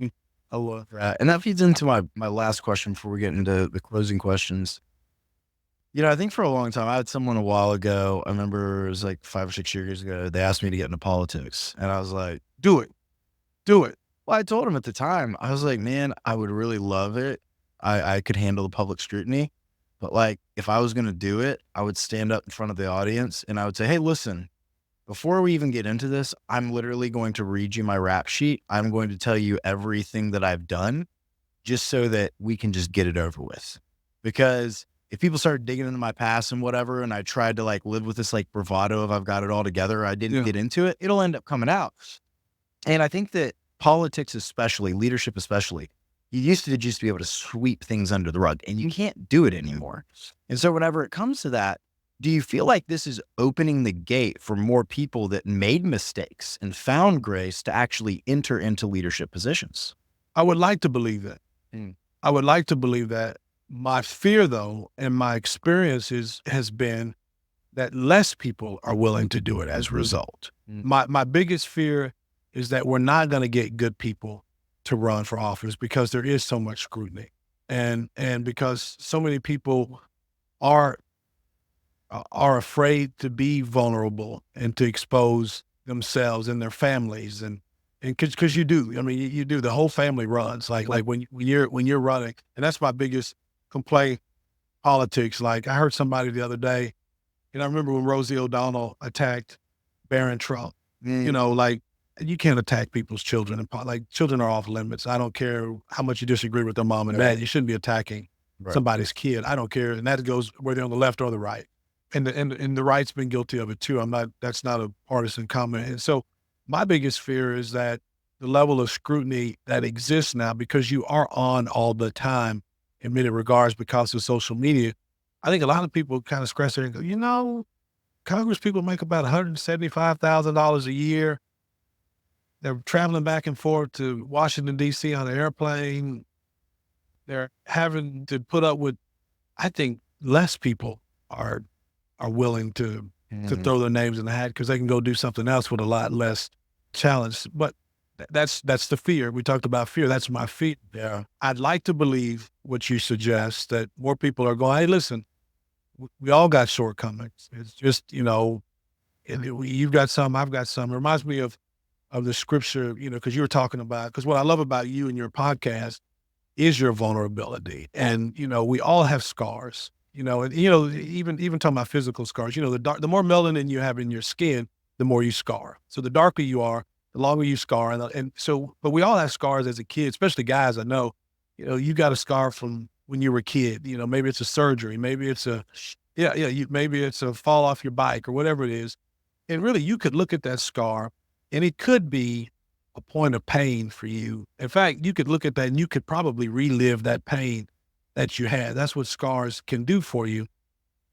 I love that. And that feeds into my last question before we get into the closing questions. I think for a long time, I had someone a while ago, I remember it was like 5 or 6 years ago, they asked me to get into politics. And I was like, Do it. Do it. well, I told him at the time, I was like, man, I would really love it. I could handle the public scrutiny. But like, if I was going to do it, I would stand up in front of the audience and I would say, hey, listen, before we even get into this, I'm literally going to read you my rap sheet. I'm going to tell you everything that I've done just so that we can just get it over with. Because if people start digging into my past and whatever, and I tried to like live with this like bravado of I've got it all together, I didn't get into it, it'll end up coming out. And I think that politics, especially leadership, especially, you used to just be able to sweep things under the rug and you can't do it anymore. And so whenever it comes to that, do you feel like this is opening the gate for more people that made mistakes and found grace to actually enter into leadership positions? I would like to believe that. I would like to believe that. My fear, though, and my experience has been that less people are willing to do it as a result. My biggest fear is that we're not going to get good people to run for office because there is so much scrutiny, and because so many people are afraid to be vulnerable and to expose themselves and their families, and because you do, I mean, you do. The whole family runs like when you're running, and that's my biggest complaint. Politics. Like I heard somebody the other day, and I remember when Rosie O'Donnell attacked Barron Trump. Like you can't attack people's children, and like children are off limits. I don't care how much you disagree with their mom and dad. You shouldn't be attacking somebody's kid. I don't care, and that goes whether on the left or the right. And the right's been guilty of it too. That's not a partisan comment. And so my biggest fear is that the level of scrutiny that exists now, because you are on all the time in many regards because of social media, I think a lot of people kind of scratch their head and go, Congress people make about $175,000 a year. They're traveling back and forth to Washington, D.C. on an airplane. They're having to put up with, I think less people are willing to throw their names in the hat because they can go do something else with a lot less challenge. But that's the fear. We talked about fear. That's my fear. Yeah. I'd like to believe what you suggest, that more people are going, hey, listen, we all got shortcomings. It's just, you've got some, I've got some. It reminds me of the scripture, because you were talking about, because what I love about you and your podcast is your vulnerability. And, we all have scars, and, even talking about physical scars, the more melanin you have in your skin, the more you scar. So the darker you are, the longer you scar. And so, but we all have scars as a kid, especially guys. I know, you got a scar from when you were a kid, maybe it's a surgery, maybe it's maybe it's a fall off your bike or whatever it is. And really you could look at that scar and it could be a point of pain for you. In fact, you could look at that and you could probably relive that pain that you had. That's what scars can do for you.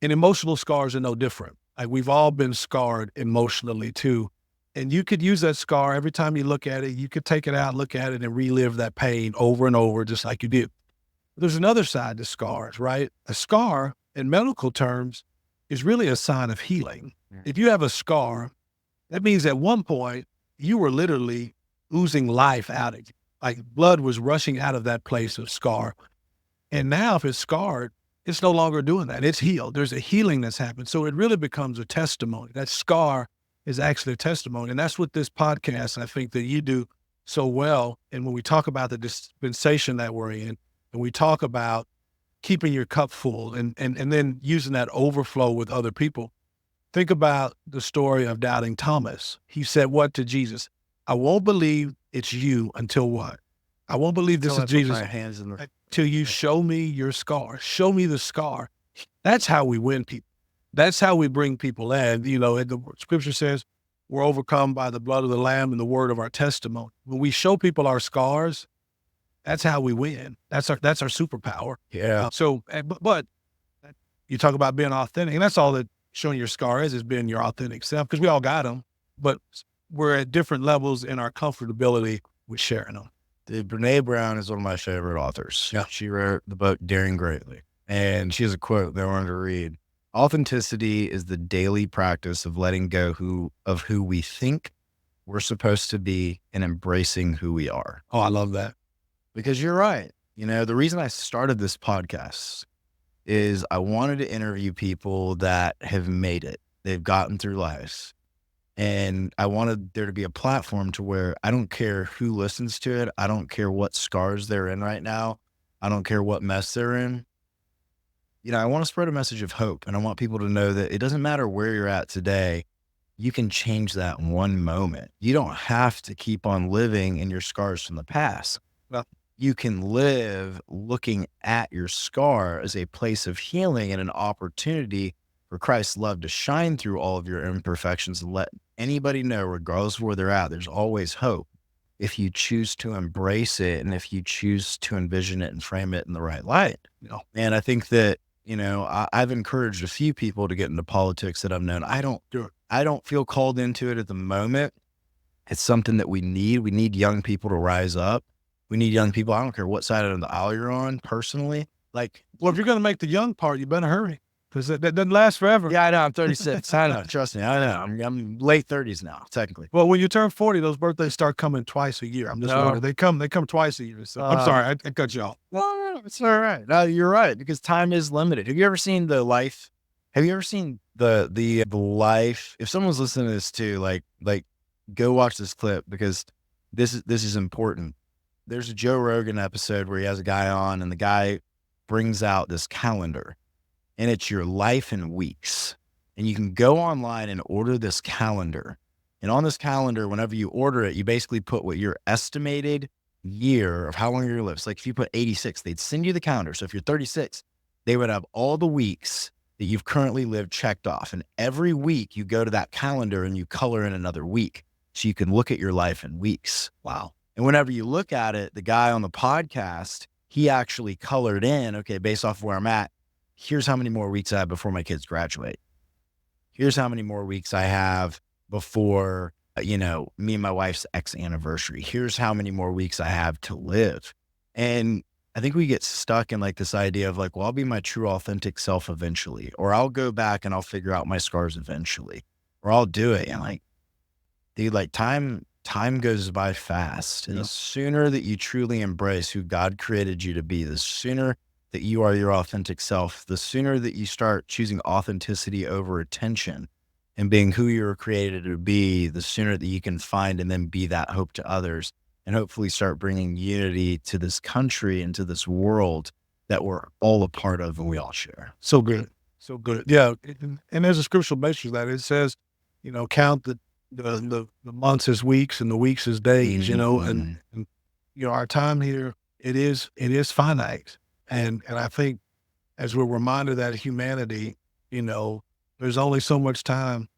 And emotional scars are no different. Like we've all been scarred emotionally too. And you could use that scar every time you look at it. You could take it out, look at it, and relive that pain over and over, just like you did. There's another side to scars, right? A scar, in medical terms, is really a sign of healing. If you have a scar, that means at one point you were literally oozing life out of you. Like blood was rushing out of that place of scar. And now if it's scarred, it's no longer doing that. It's healed. There's a healing that's happened. So it really becomes a testimony. That scar is actually a testimony. And that's what this podcast, I think that you do so well. And when we talk about the dispensation that we're in, and we talk about keeping your cup full and then using that overflow with other people, think about the story of doubting Thomas. He said what to Jesus? I won't believe it's you until what? I won't believe this is Jesus until you show me your scar. Show me the scar. That's how we win people. That's how we bring people in. And the scripture says we're overcome by the blood of the Lamb and the word of our testimony. When we show people our scars, that's how we win. That's our superpower. Yeah. But you talk about being authentic, and that's all that showing your scar is being your authentic self, because we all got them, but we're at different levels in our comfortability with sharing them. Dude, Brene Brown is one of my favorite authors. Yeah. She wrote the book Daring Greatly, and she has a quote that I wanted to read. Authenticity is the daily practice of letting go of who we think we're supposed to be and embracing who we are. Oh, I love that. Because you're right. You know, the reason I started this podcast is I wanted to interview people that have made it. They've gotten through life. And I wanted there to be a platform to where I don't care who listens to it. I don't care what scars they're in right now. I don't care what mess they're in. You know, I want to spread a message of hope, and I want people to know that it doesn't matter where you're at today. You can change that in one moment. You don't have to keep on living in your scars from the past. Well, you can live looking at your scar as a place of healing and an opportunity for Christ's love to shine through all of your imperfections and let anybody know, regardless of where they're at, there's always hope if you choose to embrace it and if you choose to envision it and frame it in the right light. you know, And I think that, you know, I've encouraged a few people to get into politics that I've known. I don't feel called into it at the moment. It's something that we need. We need young people to rise up. We need young people. I don't care what side of the aisle you're on personally. Like, well, if you're going to make the young part, you better hurry, because that doesn't last forever. yeah, I know. I'm 36. I know. Trust me. I know. I'm late 30s now, technically. Well, when you turn 40, those birthdays start coming twice a year. I'm just wondering. They come twice a year. So I'm sorry, I cut you off. No, it's all right. No, you're right, because time is limited. Have you ever seen the life? Have you ever seen the life? If someone's listening to this too, like go watch this clip, because this is important. There's a Joe Rogan episode where he has a guy on, and the guy brings out this calendar, and it's your life in weeks. And you can go online and order this calendar. And on this calendar, whenever you order it, you basically put what your estimated year of how long you're going to live. So like if you put 86, they'd send you the calendar. So if you're 36, they would have all the weeks that you've currently lived checked off. And every week you go to that calendar and you color in another week, so you can look at your life in weeks. Wow. And whenever you look at it, the guy on the podcast, he actually colored in, okay, based off of where I'm at, here's how many more weeks I have before my kids graduate. Here's how many more weeks I have before, you know, me and my wife's anniversary. Here's how many more weeks I have to live. And I think we get stuck in like this idea of like, well, I'll be my true authentic self eventually, or I'll go back and I'll figure out my scars eventually, or I'll do it. And like, dude, like time goes by fast. And the sooner that you truly embrace who God created you to be, the sooner that you are your authentic self, the sooner that you start choosing authenticity over attention and being who you were created to be, the sooner that you can find and then be that hope to others, and hopefully start bringing unity to this country and to this world that we're all a part of and we all share. So good. So good. Yeah. And there's a scriptural basis that it says, you know, count the months as weeks and the weeks as days, you know, and you know, our time here, it is finite. And I think as we're reminded that humanity, you know, there's only so much time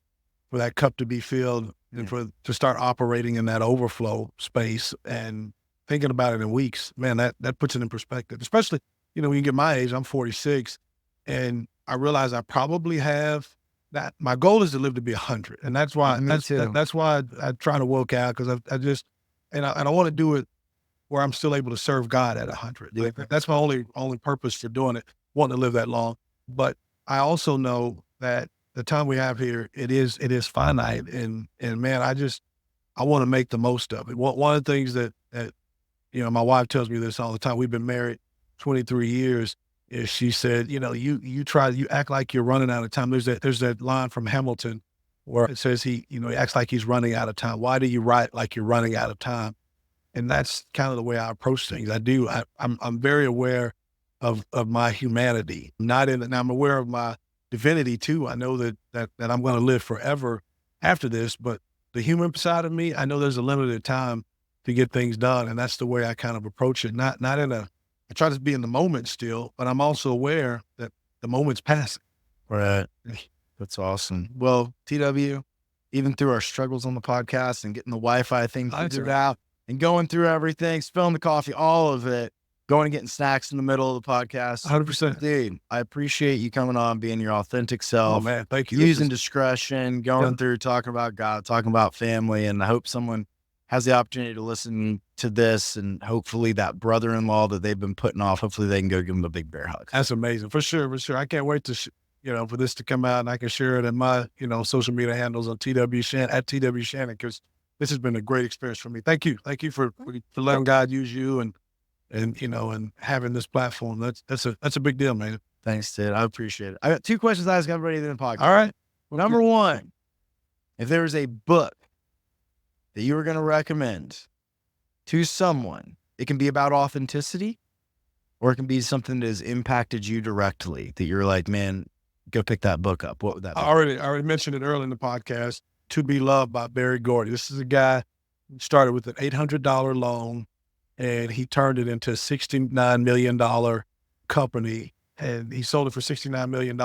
for that cup to be filled and to start operating in that overflow space, and thinking about it in weeks, man, that puts it in perspective, especially, you know, when you get my age, I'm 46, and I realize I probably have that. My goal is to live to be 100. And that's why, that's why I try to work out. Cause I just, and I want to do it where I'm still able to serve God at 100. Like, that's my only purpose for doing it, wanting to live that long. But I also know that the time we have here, it is finite. And man, I want to make the most of it. One of the things that, you know, my wife tells me this all the time. We've been married 23 years. Is she said, you know, you act like you're running out of time. There's that line from Hamilton where it says he acts like he's running out of time. Why do you write like you're running out of time? And that's kind of the way I approach things. I'm very aware of my humanity, now I'm aware of my divinity too. I know that I'm going to live forever after this, but the human side of me, I know there's a limited time to get things done. And that's the way I kind of approach it. I try to be in the moment still, but I'm also aware that the moment's passing. Right. That's awesome. Well, TW, even through our struggles on the podcast and getting the Wi-Fi thing figured out and going through everything, spilling the coffee, all of it, going and getting snacks in the middle of the podcast. 100%. Dude, I appreciate you coming on, being your authentic self. Oh man, thank you. Using discretion, going through, talking about God, talking about family. And I hope someone has the opportunity to listen to this, and hopefully that brother-in-law that they've been putting off, hopefully they can go give him a big bear hug. That's amazing. For sure. I can't wait to, for this to come out, and I can share it in my, social media handles on TW Shannon, at TW Shannon, because this has been a great experience for me. Thank you. Thank you for letting God use you and having this platform. That's a big deal, man. Thanks, Ted. I appreciate it. I got 2 questions I ask everybody in the podcast. All right. Number 1, if there was a book that you were going to recommend to someone, it can be about authenticity, or it can be something that has impacted you directly that you're like, man, go pick that book up. What would that be? I already mentioned it early in the podcast, To Be Loved by Barry Gordy. This is a guy who started with an $800 loan, and he turned it into a $69 million company, and he sold it for $69 million.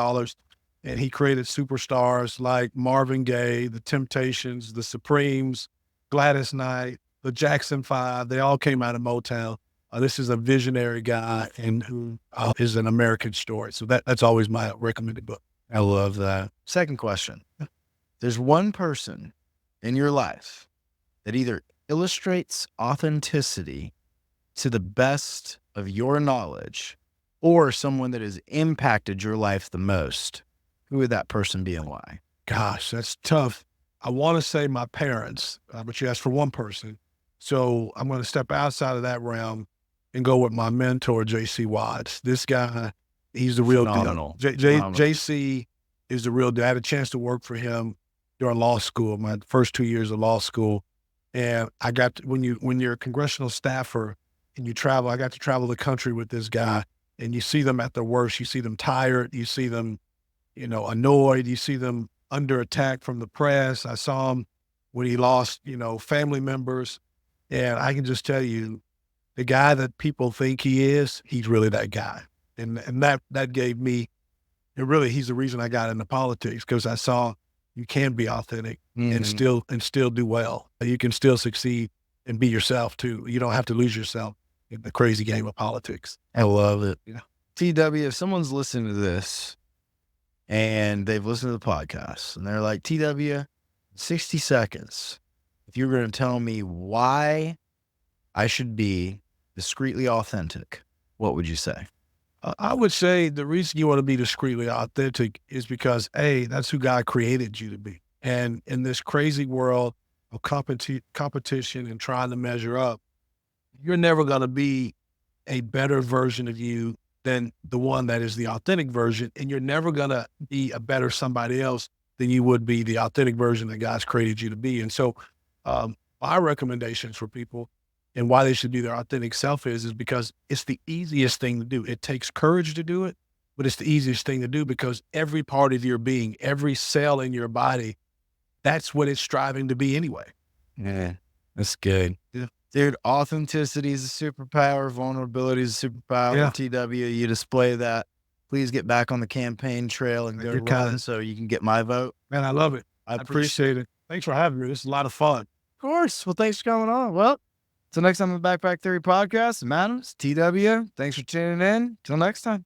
And he created superstars like Marvin Gaye, the Temptations, the Supremes, Gladys Knight, the Jackson 5. They all came out of Motown. This is a visionary guy and who is an American story. So that's always my recommended book. I love that. Second question. There's one person in your life that either illustrates authenticity to the best of your knowledge, or someone that has impacted your life the most. Who would that person be and why? Gosh, that's tough. I want to say my parents, but you asked for one person. So I'm going to step outside of that realm and go with my mentor, JC Watts. This guy, he's the real Phenomenal. deal. JC is the real deal. I had a chance to work for him during law school, my first 2 years of law school. And I got to, when you're a congressional staffer and you travel, I got to travel the country with this guy, and you see them at their worst. You see them tired. You see them, annoyed. You see them under attack from the press. I saw him when he lost, family members. And I can just tell you, the guy that people think he is, he's really that guy. And that gave me, he's the reason I got into politics, because I saw you can be authentic and still do well. You can still succeed and be yourself too. You don't have to lose yourself in the crazy game of politics. I love it. Yeah. TW, if someone's listening to this and they've listened to the podcast and they're like, TW, 60 seconds, if you're going to tell me why I should be discreetly authentic, what would you say? I would say the reason you want to be discreetly authentic is because, A, that's who God created you to be. And in this crazy world of competition and trying to measure up, you're never going to be a better version of you than the one that is the authentic version. And you're never going to be a better somebody else than you would be the authentic version that God's created you to be. And so my recommendations for people and why they should be their authentic self is because it's the easiest thing to do. It takes courage to do it, but it's the easiest thing to do because every part of your being, every cell in your body, that's what it's striving to be anyway. Yeah, that's good. Yeah. Dude, authenticity is a superpower. Vulnerability is a superpower. Yeah. TW, you display that. Please get back on the campaign trail and go run so you can get my vote. Man, I love it. I appreciate it. Thanks for having me. This is a lot of fun. Of course. Well, thanks for coming on. Well, till next time on the Backpack Theory podcast, man, it's TW. Thanks for tuning in. Till next time.